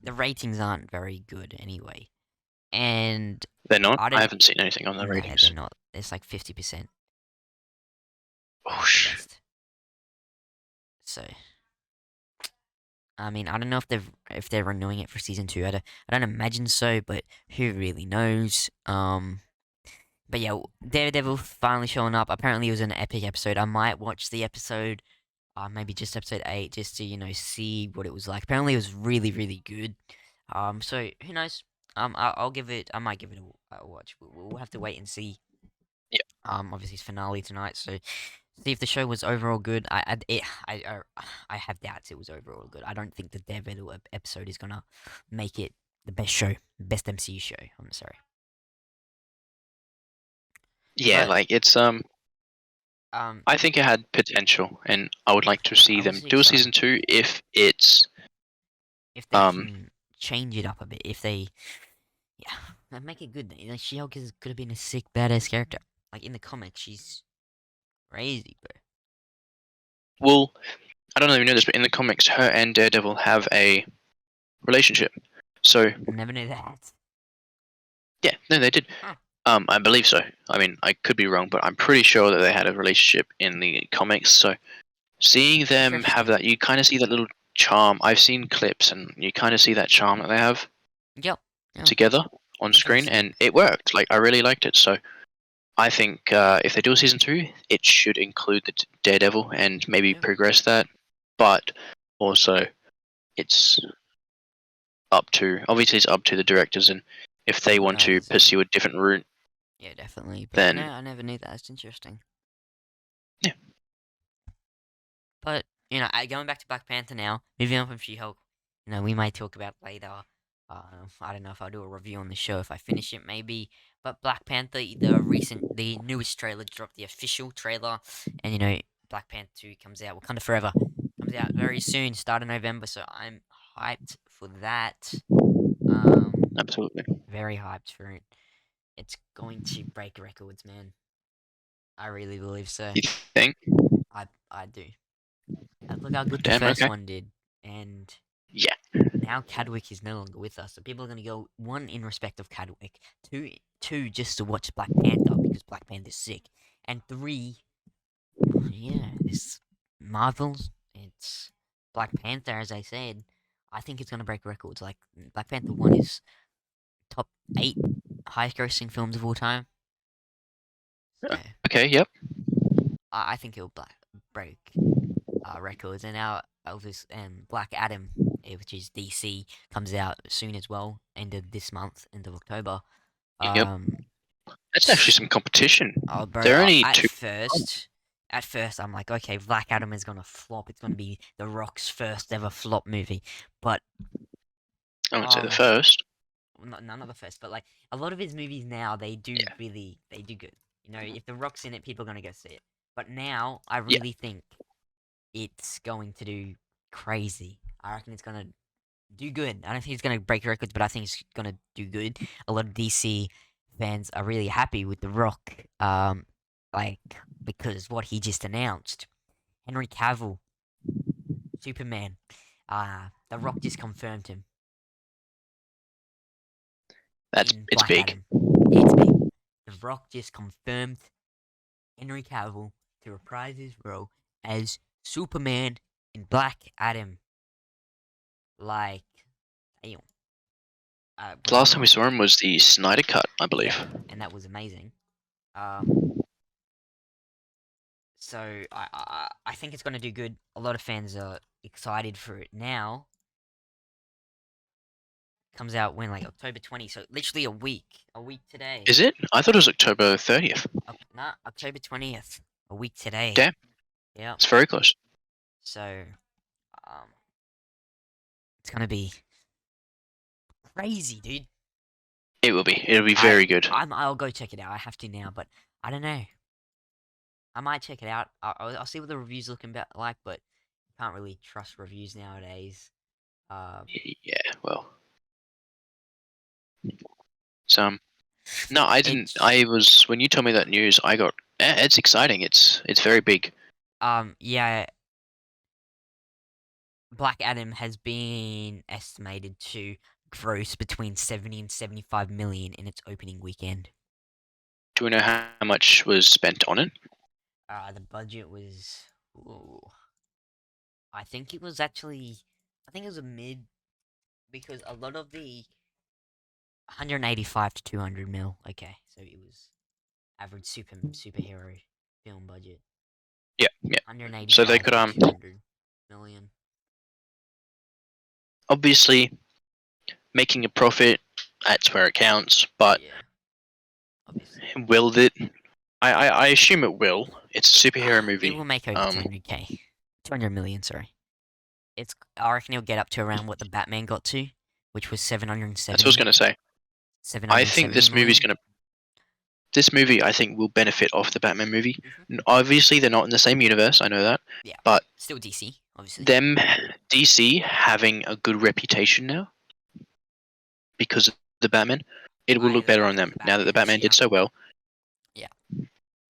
the ratings aren't very good anyway, and They're not. I I don't. haven't seen anything on the No, ratings. they're not. It's like 50%. Oh shit. Best. So, I mean, I don't know if they're renewing it for season 2. I don't imagine so, but who really knows? But yeah, Daredevil finally showing up. Apparently, it was an epic episode. I might watch the episode, maybe just episode 8, just to see what it was like. Apparently, it was really really good. So who knows? I'll give it. I might give it a watch. We'll have to wait and see. Yeah. Obviously it's finale tonight, so see if the show was overall good. I have doubts it was overall good. I don't think the Daredevil episode is gonna make it the best show, best MCU show. I'm sorry, Yeah, but like it's um, I think it had potential, and I would like to see them obviously do a exciting season 2 if it's if they um can change it up a bit. If they, yeah, make it good. She-Hulk could have been a sick badass character. Like in the comics, she's crazy, bro. well, I don't know if you know this, but in the comics, her and Daredevil have a relationship. So Never knew that. yeah, no, they did. Huh. I believe so. I mean, I could be wrong, but I'm pretty sure that they had a relationship in the comics. So seeing them have Interesting. that, you kind of see that little charm. I've seen clips, and you kind of see that charm that they have Yep. Yeah. together on screen, Interesting. and it worked. Like I really liked it. So I think if they do a season 2, it should include the Daredevil and maybe Yep. progress that. But also, it's obviously it's up to the directors, and if they want to Writers. pursue a different route, Yeah, definitely. But no, then I never knew that. It's interesting. yeah, But going back to Black Panther now, moving on from She-Hulk. We might talk about later. I don't know if I'll do a review on the show if I finish it, maybe. But Black Panther, the newest trailer dropped, the official trailer, and Black Panther 2 comes out. Wakanda Forever comes out very soon, start of November. So I'm hyped for that. absolutely. Very hyped for it. It's going to break records, man. I really believe so. You think? I do. Look how good the Damn. first Okay. one did, and Yeah. now Cadwick is no longer with us, so people are gonna go, one, in respect of Cadwick, two, just to watch Black Panther because Black Panther's sick, and three, yeah, this Marvel's, it's Black Panther, as I said. I think it's gonna break records. Like Black Panther 1 is top 8 highest grossing films of all time. So Okay. Yep. I think it'll break records, and now Elvis and Black Adam, which is DC, comes out soon as well, end of this month, end of October. Yep. Um, That's actually some competition. oh, bro, They're only at two. first, I'm like, okay, Black Adam is gonna flop. It's gonna be The Rock's first ever flop movie, but I would say the um, first. not the first, but like a lot of his movies now, Yeah. they do good. If The Rock's in it, people are gonna go see it. But now, I Yeah. really think it's going to do crazy. I reckon it's gonna do good. I don't think it's gonna break records, but I think it's gonna do good. A lot of DC fans are really happy with The Rock, like because what he just announced. Henry Cavill, Superman. The Rock just confirmed him in It's Black big. Adam. It's big. The Rock just confirmed Henry Cavill to reprise his role as Superman in Black Adam. Like, damn. The Bring it last time we on. saw him was the Snyder Cut, I believe. Yeah, and that was amazing. Um, so I think it's gonna do good. A lot of fans are excited for it now. Comes out when, like, October 20, so literally a week today. Is it? I thought it was October 30th. Nah, October 20th, a week today. Damn, Yeah. it's very close. So um, it's gonna be crazy, dude. It will be. It'll be very good. I'll go check it out. I have to now, but I don't know. I might check it out. I'll see what the reviews looking like, but you can't really trust reviews nowadays. Um, Yeah. Well, so no, I didn't. it's I was when you told me that news. I got. It's exciting. It's very big. yeah. Black Adam has been estimated to gross between 70 and 75 million in its opening weekend. Do we know how much was spent on it? The budget was, ooh, I think it was actually, I think it was a mid, because a lot of the 185 to 200 mil. Okay, so it was. average superhero film budget. Yeah, yeah. 185 So they could to 200 million. obviously making a profit. That's where it counts. But Yeah, obviously. will it? I assume it will. It's a superhero It movie. will make over 200k. 200 million, sorry. I reckon it'll get up to around what the Batman got to, which was That's what I was gonna say. I think 770 this movie's million. gonna. This movie, I think, will benefit off the Batman movie. Mm-hmm. Obviously, they're not in the same universe. I know that, Yeah, but still DC, obviously. them DC having a good reputation now because of the Batman, it will I look better love on them the now that the Batman this Batman year. did so well. Yeah.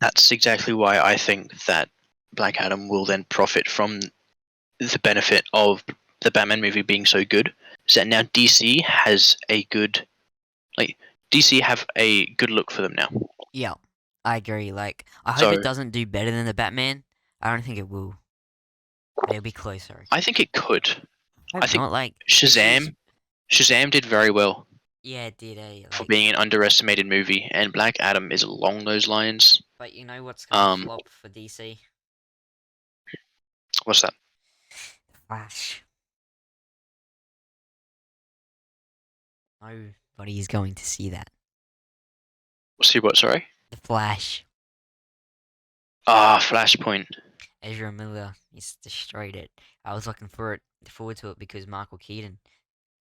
That's exactly why I think that Black Adam will then profit from the benefit of the Batman movie being so good. So now DC has a good, like, DC have a good look for them now. Yeah, I agree. Like, I hope it So doesn't do better than the Batman. I don't think it will, but it'll be closer. I think it could. I I hope think not. Like, this is. Shazam did very well Yeah, it did, for like, being an underestimated movie, and Black Adam is along those lines. but you know what's gonna flop for DC? What's that? The Flash. Nobody is going to see that. See what? Sorry. The Flash. Ah, Flashpoint. Ezra Miller, he's destroyed it. I was looking forward to it because Michael Keaton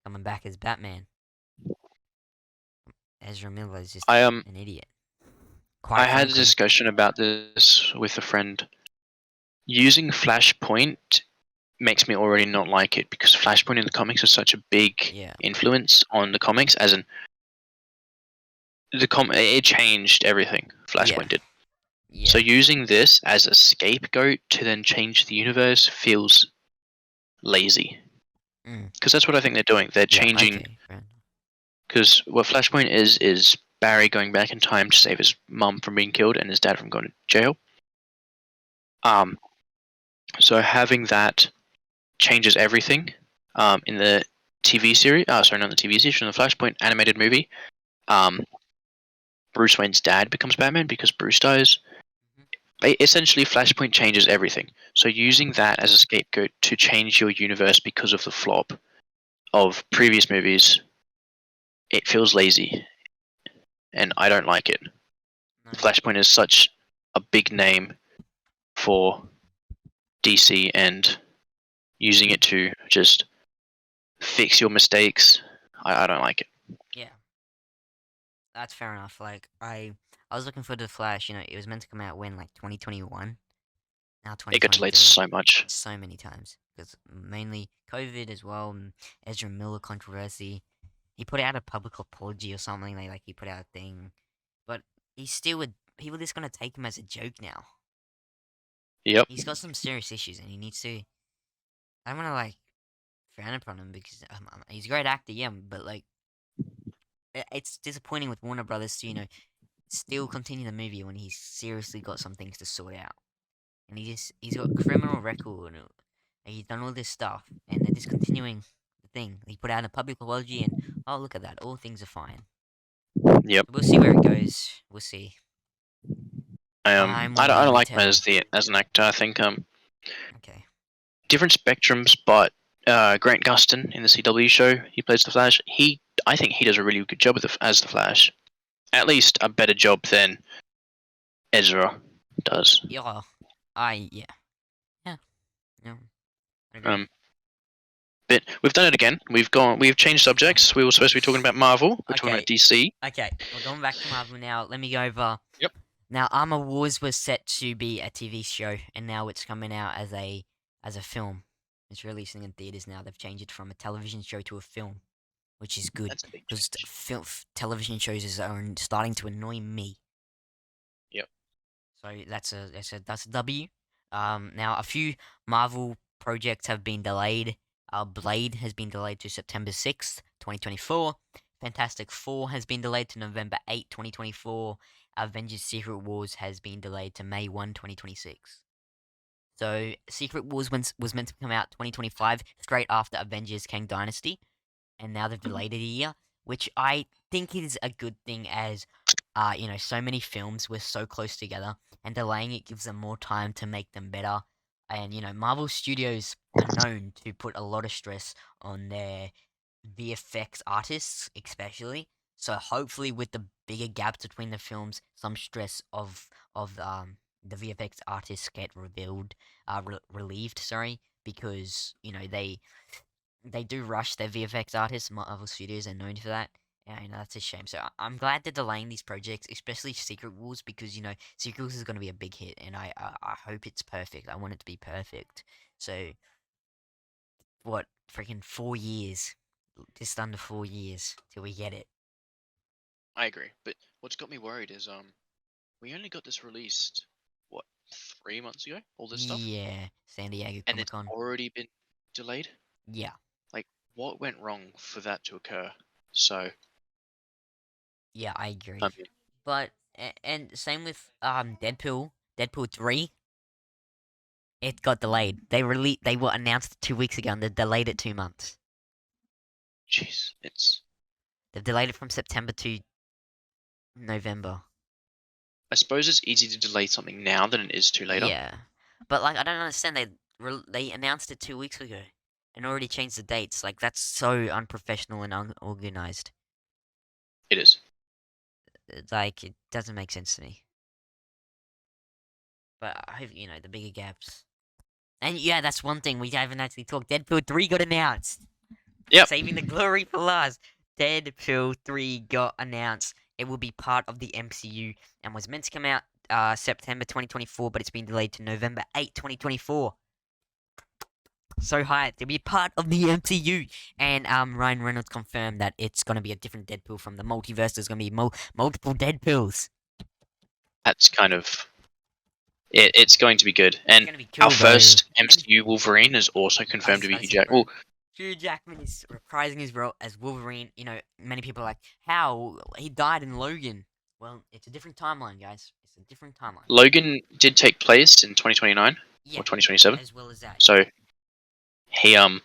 coming back as Batman. Ezra Miller is just I an idiot. I Quite had a frankly. discussion about this with a friend. Using Flashpoint makes me already not like it because Flashpoint in the comics is such a big Yeah. influence on the comics, as in it changed everything. Flashpoint did. Yeah. So using this as a scapegoat to then change the universe feels lazy. Because that's what I think they're doing. They're changing. Okay, fair enough. Because what Flashpoint is Barry going back in time to save his mum from being killed and his dad from going to jail. So having that changes everything. In the TV series, sorry, not the TV series, in the Flashpoint animated movie, Bruce Wayne's dad becomes Batman because Bruce dies. Essentially, Flashpoint changes everything. So using that as a scapegoat to change your universe because of the flop of previous movies, it feels lazy, and I don't like it. No. Flashpoint is such a big name for DC, and using it to just fix your mistakes, I don't like it. Yeah. That's fair enough. Like I was looking for the Flash, it was meant to come out when, like 2021. Now It got delayed 2023. so much. So many times. Because mainly COVID as well, and Ezra Miller controversy. He put out a public apology or something, like he put out a thing. But he's still people are just gonna take him as a joke now. Yep. He's got some serious issues and he needs to I don't wanna like frown upon him because he's a great actor, yeah, but like it's disappointing with Warner Brothers to, still continue the movie when he's seriously got some things to sort out. And he's got a criminal record and he's done all this stuff and they're just continuing the thing. He put out a public apology and oh look at that, all things are fine. Yep. We'll see where it goes. We'll see. Time I will don't only like him tell. as an actor. I think Okay. different spectrums, but Grant Gustin in the CW show, he plays the Flash. I think he does a really good job as the Flash. At least a better job than Ezra does. Yeah. Yeah. Yeah. Yeah. I agree. But we've done it again. We've changed subjects. We were supposed to be talking about Marvel. We're talking about DC. Okay, we're going back to Marvel now. Let me go over. Yep. Now, Armor Wars was set to be a TV show, and now it's coming out as a film. It's releasing in theaters now. They've changed it from a television show to a film, which is good That's a big because change. television shows are starting to annoy me. Yep. So that's a W. Now a few Marvel projects have been delayed. Blade has been delayed to September 6th, 2024. Fantastic Four has been delayed to November 8th, 2024. Avengers Secret Wars has been delayed to May 1, 2026. So Secret Wars was meant to come out 2025, straight after Avengers Kang Dynasty, and now they've delayed it a year, which I think it is a good thing as, so many films were so close together, and delaying it gives them more time to make them better. And Marvel Studios are known to put a lot of stress on their VFX artists, especially. So hopefully, with the bigger gaps between the films, some stress of the VFX artists get relieved. Sorry, because they do rush their VFX artists. Marvel Studios are known for that. Yeah, that's a shame. So I'm glad they're delaying these projects, especially Secret Wars, because Secret Wars is going to be a big hit, and I hope it's perfect. I want it to be perfect. So what, freaking 4 years, just under 4 years till we get it. I agree, but what's got me worried is we only got this released what 3 months ago. All this stuff, Yeah, San Diego and Comic it's Con. already been delayed. Yeah, Like, what went wrong for that to occur? So, yeah, I I agree. mean, But and same with Deadpool 3. It got delayed. They were announced 2 weeks ago, and they delayed it 2 months. jeez, it's. They've delayed it from September to November. I suppose it's easy to delay something now than it is to later. Yeah, but like I don't understand. They announced it 2 weeks ago, and already changed the dates. Like that's so unprofessional and unorganized. It is. It's like it doesn't make sense to me. But I hope the bigger gaps. And yeah, that's one thing we haven't actually talked. Deadpool 3 got announced. Yep. Saving the glory for last. Deadpool 3 got announced. It will be part of the MCU and was meant to come out September 2024, but it's been delayed to November 8, 2024. So hyped. It'll be part of the MCU. And Ryan Reynolds confirmed that it's going to be a different Deadpool from the multiverse. There's going to be multiple Deadpools. That's kind of. It's going to be good. It's And going to be cool, our bro. first And MCU Wolverine is also confirmed to be Hugh Jackman. Well, Hugh Jackman is reprising his role as Wolverine. Many people are like, how? He died in Logan. Well, it's a different timeline, guys. It's a different timeline. Logan did take place in 2029 Yeah, or 2027. as well as that. So he Yeah, not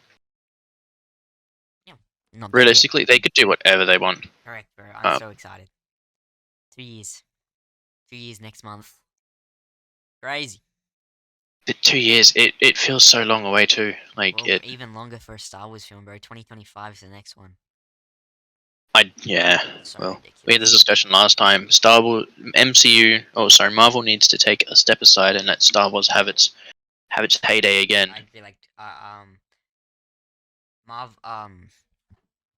dead yet. realistically they could do whatever they want. Correct, bro. I'm Um, so excited. 2 years. 2 years next month. Crazy. But 2 years, it feels so long away too. Like Well, it. even longer for a Star Wars film, bro. 2025 is the next one. Yeah. So Well, ridiculous. we had this discussion last time. Star Wars, MCU. Oh, sorry, Marvel needs to take a step aside and let Star Wars have its heyday again. I'd be like,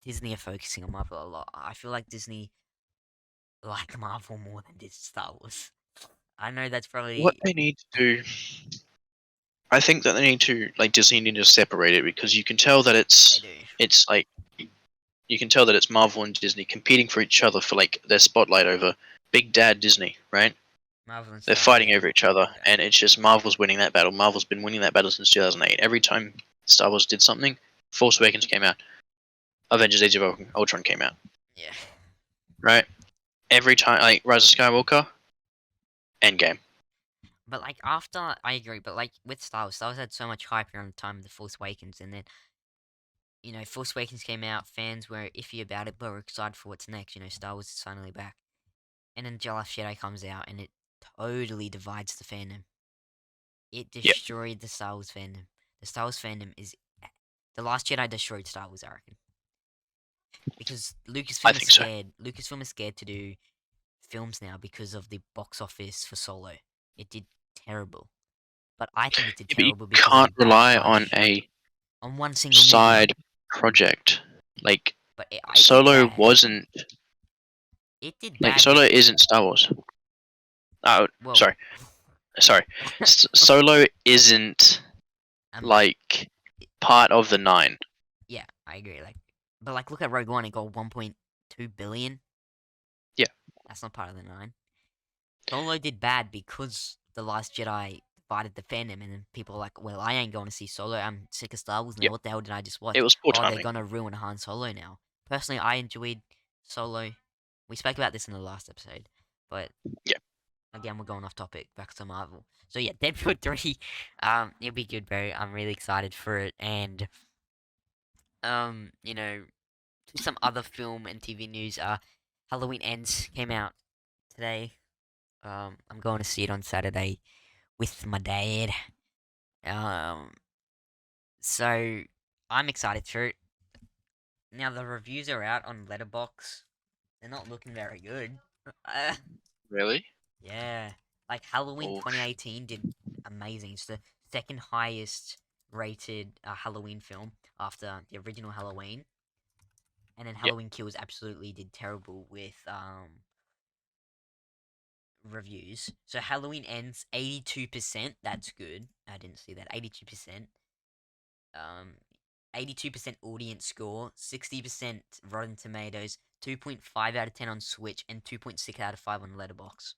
Disney are focusing on Marvel a lot. I feel like Disney like Marvel more than did Star Wars. I know that's probably What they need to do, I think that they need to Disney need to separate it because you can tell that they it's do. it's like you can tell that it's Marvel and Disney competing for each other for their spotlight over Big Dad Disney, right? Marvel and They're Star Wars, fighting over each other, and it's just Marvel's winning that battle. Marvel's been winning that battle since 2008. Every time Star Wars did something, Force Awakens came out, Avengers: Age of Ultron came out, Yeah. right? Every time, Rise of Skywalker, Endgame. But like after I agree, but like with Star Wars had so much hype around the time of the Force Awakens, and then Force Awakens came out, fans were iffy about it, but were excited for what's next. Star Wars is finally back, and then The Last Jedi comes out, and it totally divides the fandom. It Yep. destroyed the Star Wars fandom. The Star Wars fandom is The Last Jedi destroyed Star Wars, I reckon, because I think so. Lucasfilm is scared to do films now because of the box office for Solo. It did terrible. But I think it did Yeah, but you terrible because can't of the rely on backlash a on one single movie. side project. But it Solo did bad. wasn't It did bad. Solo isn't Star Wars. Oh, Well, sorry. Solo isn't part of the 9. Yeah, I agree. But look at Rogue One. It got 1.2 billion. Yeah. That's not part of the 9. Solo did bad because The Last Jedi divided the fandom, and then people are like, well, I ain't going to see Solo. I'm sick of Star Wars now. Yep. What the hell did I just watch? It was poor Oh, they're timing. going to ruin Han Solo now. Personally, I enjoyed Solo. We spoke about this in the last episode, but Yeah. again, we're going off topic. Back to Marvel. So yeah, Deadpool 3, it'll be good, bro. I'm really excited for it, and to some other film and TV news. Halloween Ends came out today. I'm going to see it on Saturday with my dad. Um, so I'm excited for it. Now the reviews are out on Letterbox. They're not looking very good. Uh, Really? yeah, like Halloween Oh, 2018 did amazing. It's the second highest rated Halloween film after the original Halloween, and then yeah. Halloween Kills absolutely did terrible with reviews. So Halloween Ends 82%. That's good. I didn't see that. 82%. Um 82% audience score, 60% Rotten Tomatoes, 2.5 out of 10 on Switch, and 2.6 out of 5 on Letterbox.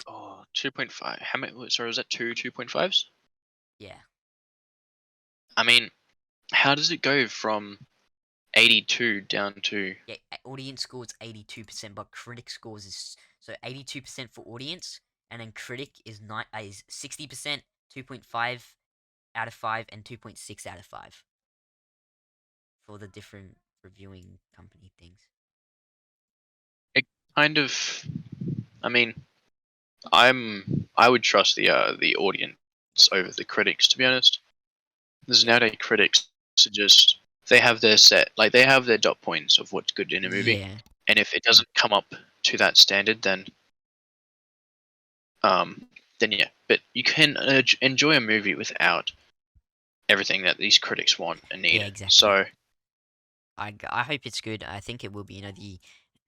Oh, 2.5. How many? Sorry, was that 2.5s? Yeah. I mean, how does it go from 82 down to? Yeah, audience score is 82%, but critic scores is so 82% for audience, and then critic is 60%, 2.5 out of 5, and 2.6 out of 5 for the different reviewing company things. It kind of. I mean, I would trust the audience over the critics, to be honest. There's Yeah. nowadays critics are just they have their set, like they have their dot points of what's good in a movie, Yeah. and if it doesn't come up to that standard, um, then yeah. But you can enjoy a movie without everything that these critics want and Yeah, need. exactly. So I hope it's good. I think it will be. The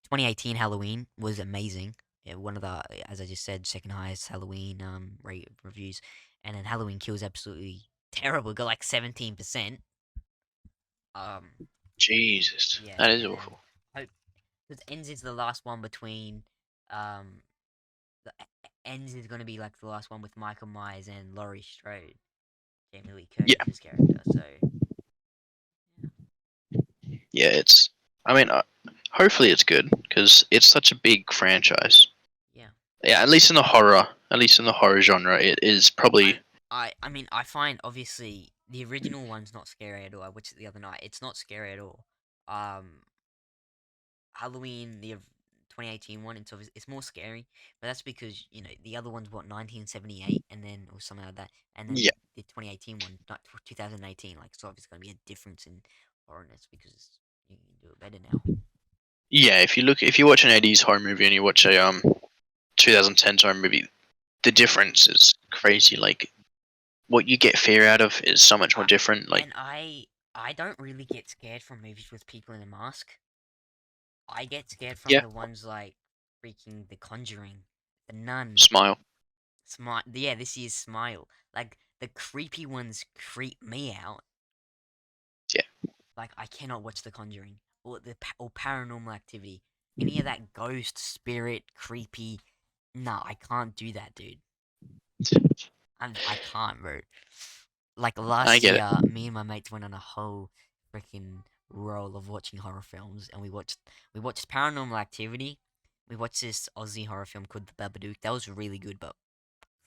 2018 Halloween was amazing. Yeah, one of the, as I just said, second highest Halloween rate reviews, and then Halloween Kills absolutely terrible. Got like 17%. Um, Jesus, yeah, that is and then awful. hope because Ends is the last one between um Ends is gonna be like the last one with Michael Myers and Laurie Strode, Jamie Lee Yeah, Curtis's character. So yeah. It's. I mean, hopefully it's good because it's such a big franchise. yeah. Yeah, at least in the horror genre, it is I probably. I mean I find obviously the original one's not scary at all. I watched it the other night. It's not scary at all. Um, Halloween 2018 one, it's more scary, but that's because the other one's what 1978 and then or something like that, and then Yeah, the 2018 one, not 2018. Like so, obviously going to be a difference in horrorness because you can do it better now. yeah. If you watch an '80s horror movie and you watch a 2010s horror movie, the difference is crazy. Like what you get fear out of is so much more different. Like And I don't really get scared from movies with people in a mask. I get scared from yeah, the ones like freaking The Conjuring, The Nun, smile. Smile. Yeah, this is Smile. Like the creepy ones creep me out. Yeah, Like I cannot watch The Conjuring or or Paranormal Activity. Any of that ghost, spirit, creepy. Nah, I can't do that, dude. I can't, bro. Like I last get it. year, me and my mates went on a whole freaking roll of watching horror films, and we watched Paranormal Activity. We watched this Aussie horror film called The Babadook. That was really good, but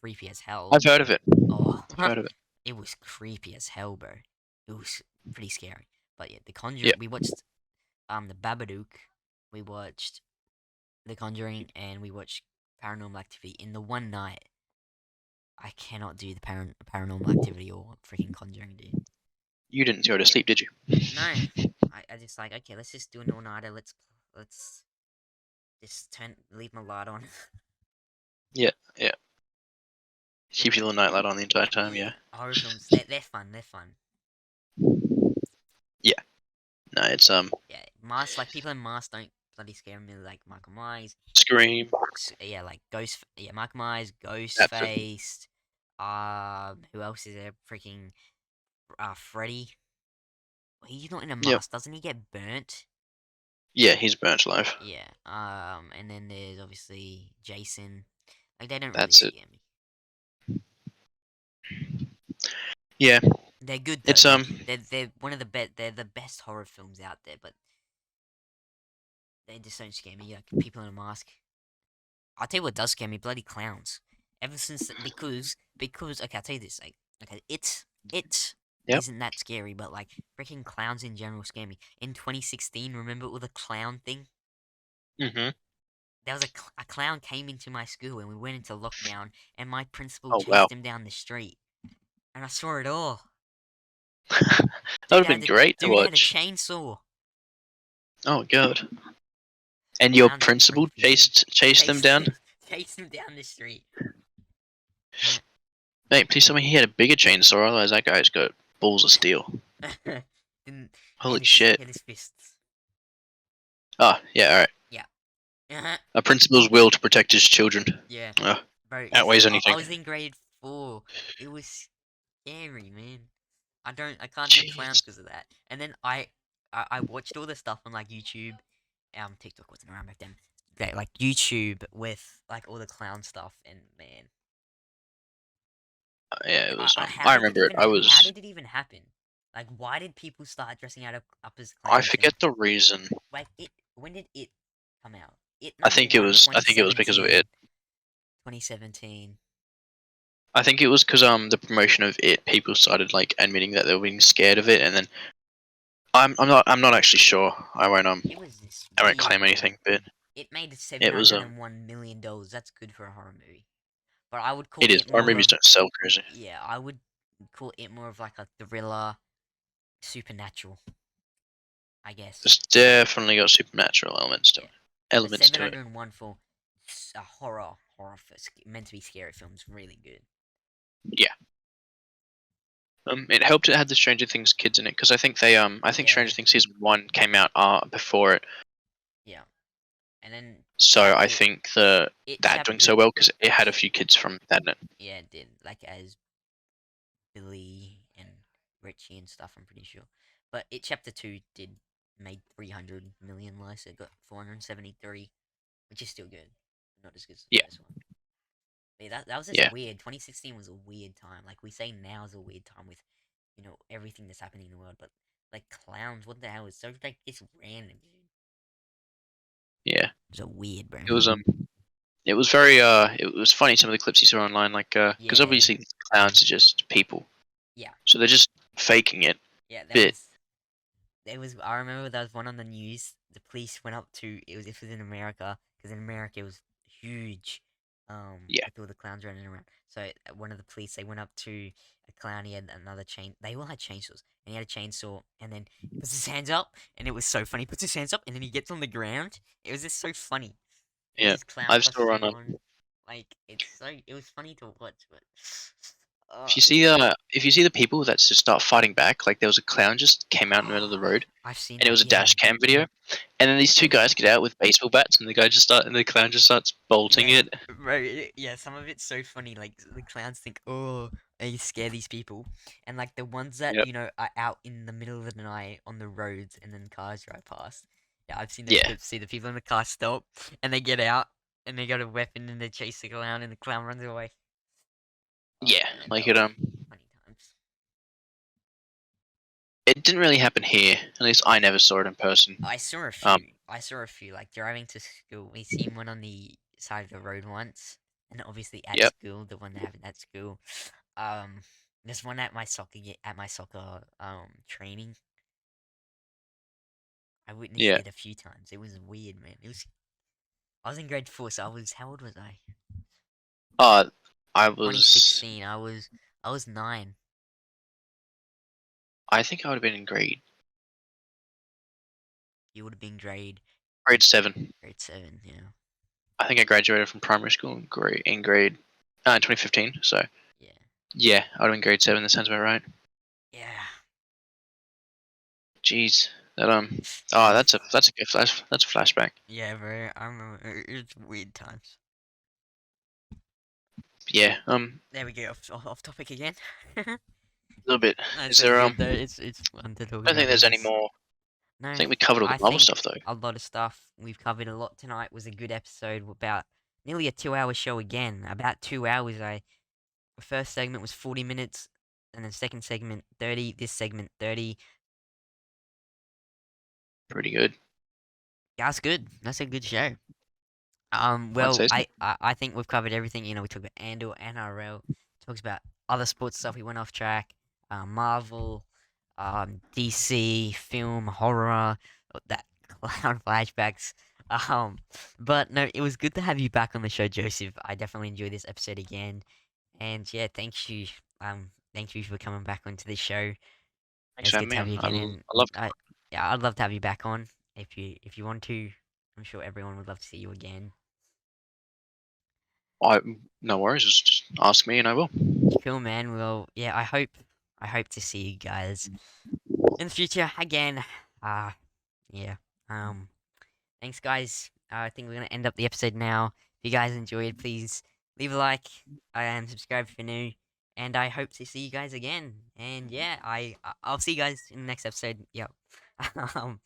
creepy as hell. I've heard of it. Oh, I've heard of it. it was creepy as hell, bro. It was pretty scary. But yeah, The Yeah, Conjuring. We watched The Babadook. We watched The Conjuring, and we watched Paranormal Activity in the one night. I cannot do the Paranormal Activity or freaking Conjuring, dude. you didn't go to sleep, did you? No, I just like okay. Let's just do an all nighter. Let's just leave my light on. Yeah, yeah. Keep your little nightlight on the entire time. Yeah, Yeah, horror films. They're fun. They're fun. yeah. No, it's Yeah, masks like people in masks don't bloody scare me like Michael Myers. Scream. Yeah, like Ghost. Yeah, Michael Myers, That's it. Ghostface. Who else is there? Freaking Freddy. Well, he's not in a Yep. mask, doesn't he get burnt? Yeah, he's burnt alive. Yeah. And then there's obviously Jason. Like they don't really That's it. scare me. Yeah, They're good though. it's They're one of the They're the best horror films out there, but they just don't scare me. Like people in a mask. I'll tell you what does scare me: bloody clowns. Ever since because okay, I'll tell you this. Like okay, it Yep. isn't that scary, but like freaking clowns in general scare me. In 2016, remember all the clown thing? Mhm. There was a clown came into my school and we went into lockdown, and my principal Oh wow. chased him down the street, and I saw it all. That would Dude have been had a great to dude had a watch. chainsaw. Oh god. And your Clowns are principal creepy, man. chased them Chased down? him, chased him down the street. Mate, please tell me he had a bigger chainsaw, otherwise that guy's got balls of steel. Didn't Holy shit. hit his fists. Oh, yeah, alright. Yeah. Uh-huh. A principal's will to protect his children. Yeah. Oh, Bro, outweighs I anything. was in grade 4. It was scary, man. I can't do clowns Jeez. because of that. And then I watched all the stuff on like YouTube. TikTok wasn't around back then. Like YouTube with like all the clown stuff, and man, Yeah, it was, how I did it remember it. even how did it even happen? Like, why did people start dressing up as I clowns? And forget the reason. like when did it come out? It I number think it one, was, I think it was because of it. 2017. I think it was because the promotion of it, people started like admitting that they were being scared of it, and then I'm not actually sure. It was this I won't weird claim anything, movie. but It made seven it was hundred and one million dollars. That's good for a horror movie. But I would call it is. it Horror more movies of, don't sell crazy. yeah, I would call it more of like a thriller, supernatural, I guess. It's definitely got supernatural elements to Yeah. it. But Elements to it. 701 for a horror for meant to be scary films, really good. Yeah. It helped it had the Stranger Things kids in it because I think I think Yeah. Stranger Things season 1 came out before it, Yeah. And then so I it think it that doing so chapter well because it had a few kids from that in it. yeah, it did, like as Billy and Richie and stuff, I'm pretty sure. But it chapter 2 did made 300 million less. It got 473, which is still good. Not as good as the Yeah, first one. But yeah, that was just yeah, weird. 2016 was a weird time. Like we say now is a weird time with, everything that's happening in the world. But like clowns, what the hell? It's so like it's random, dude. yeah. It's a weird, bro. It was it was very it was funny some of the clips you saw online, like because Yeah, obviously clowns are just people, yeah, so they're just faking it. yeah. Bit There was. I remember there was one on the news. The police went up to. It was in America, because in America it was huge. yeah, With all the clowns running around. So one of the police, they went up to a clown. He had another chain. They all had chainsaws, and he had a chainsaw. And then he puts his hands up, and it was so funny. He puts his hands up, and then he gets on the ground. It was just so funny. He has yeah. his clown I saw costume on on. Like it was funny to watch, but if you see the people that just start fighting back, like there was a clown just came out in the middle of the road, I've seen and it that. was a Yeah, dash cam video, and then these two bro. guys get out with baseball bats, and the clown just starts bolting Yeah, it. bro. Yeah, some of it's so funny. Like the clowns think, "Oh, you scare these people," and like the ones that Yep. are out in the middle of the night on the roads, and then cars drive past. Yeah, I've seen those Yeah, clips. See the people in the car stop, and they get out, and they got a weapon, and they chase the clown, and the clown runs away. Oh yeah. man, Like that was funny times. it didn't really happen here. At least I never saw it in person. I saw a Um, few. I saw a few. Like driving to school, we seen one on the side of the road once, and obviously at yep, school, the one they have at school. Um, there's one at my soccer training. I witnessed yeah. it a few times. It was weird, man. I was in grade 4, so I was how old was I? Uh, I was. 2016. I was 9. I think I would have been in You would have been grade 7. grade 7. Yeah, I think I graduated from primary school in grade 2015. So yeah, yeah, I would have been grade 7. That sounds about right. yeah. Jeez, that It oh, was that's a good that's a flashback. yeah, bro. I remember it's weird times. Yeah, There we go. Off topic again. a little bit. That's Is so there good though. It's fun to talk I don't think about there's any movies. more. I No, think we covered all the I Marvel think stuff though. a lot of stuff. We've covered a lot tonight. Was a good episode. About nearly a 2-hour show again. About 2 hours. The first segment was 40 minutes, and then second segment 30. This segment 30. Pretty good. That's good. That's a good show. I'd Well, say so. I think we've covered everything. We talked about Andor, NRL. Talks about other sports stuff. We went off track. Marvel, DC, film, horror, that clown flashbacks. Um, but no, it was good to have you back on the show, Joseph. I definitely enjoyed this episode again, and yeah, thank you. Thank you for coming back onto the show. It Thanks was for having good to me have on. you again, and I love. yeah, I'd love to have you back on if you want to. I'm sure everyone would love to see you again. I no worries. Just ask me and I will. Cool, man. Well, yeah, I hope to see you guys in the future again. Yeah. Um, thanks, guys. I think we're gonna end up the episode now. If you guys enjoyed, please leave a like and subscribe if you're new. And I hope to see you guys again. And yeah, I'll see you guys in the next episode. Yep. um,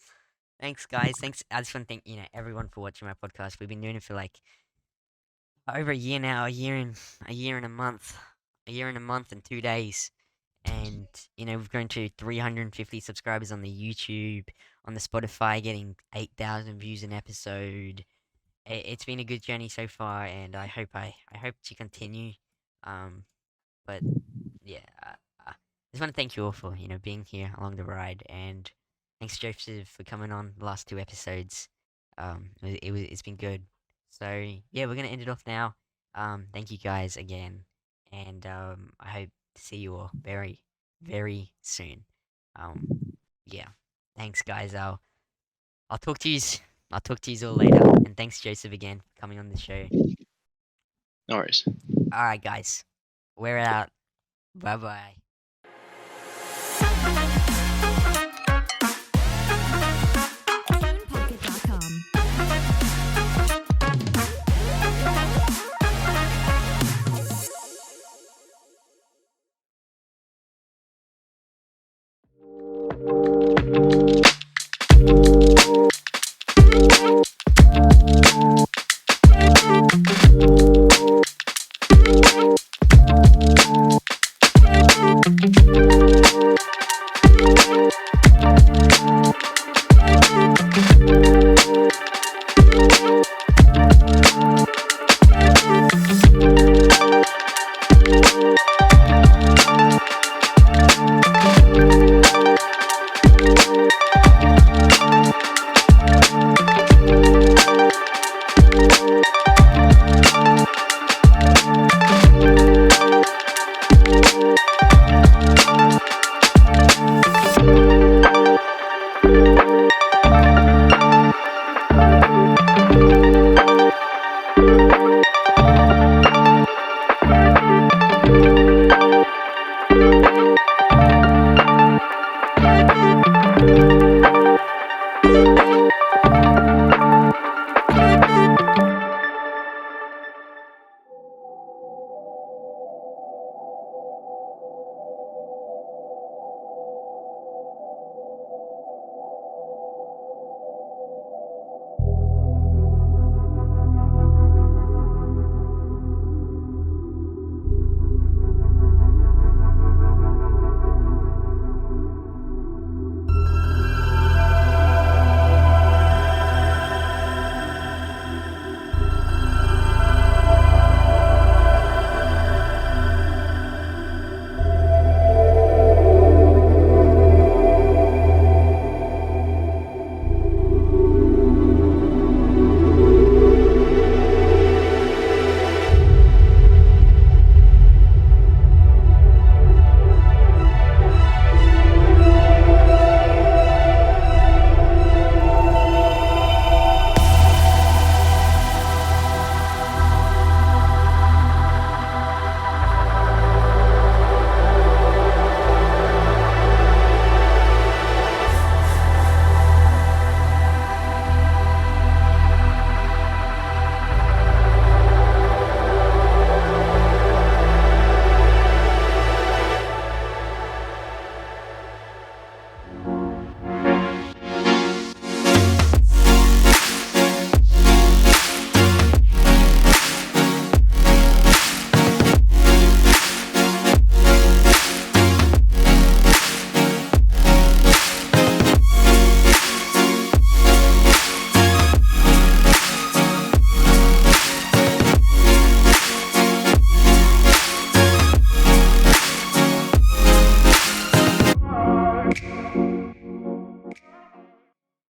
thanks, guys. Thanks. I just want to thank everyone for watching my podcast. We've been doing it for like over a year now. A year and a month. A year and a month and 2 days. And we've grown to 350 subscribers on the YouTube, on the Spotify, getting 8,000 views an episode. It's been a good journey so far, and I hope to continue. Um, but yeah, I just want to thank you all for being here along the ride, and thanks Joseph for coming on the last two episodes. It's been good. So yeah, we're gonna end it off now. Thank you guys again, and I hope to see you all very, very soon. Um, yeah, thanks guys. I'll talk to you. I'll talk to you all later. And thanks Joseph again for coming on the show. No worries. All right, guys, we're out. Bye bye.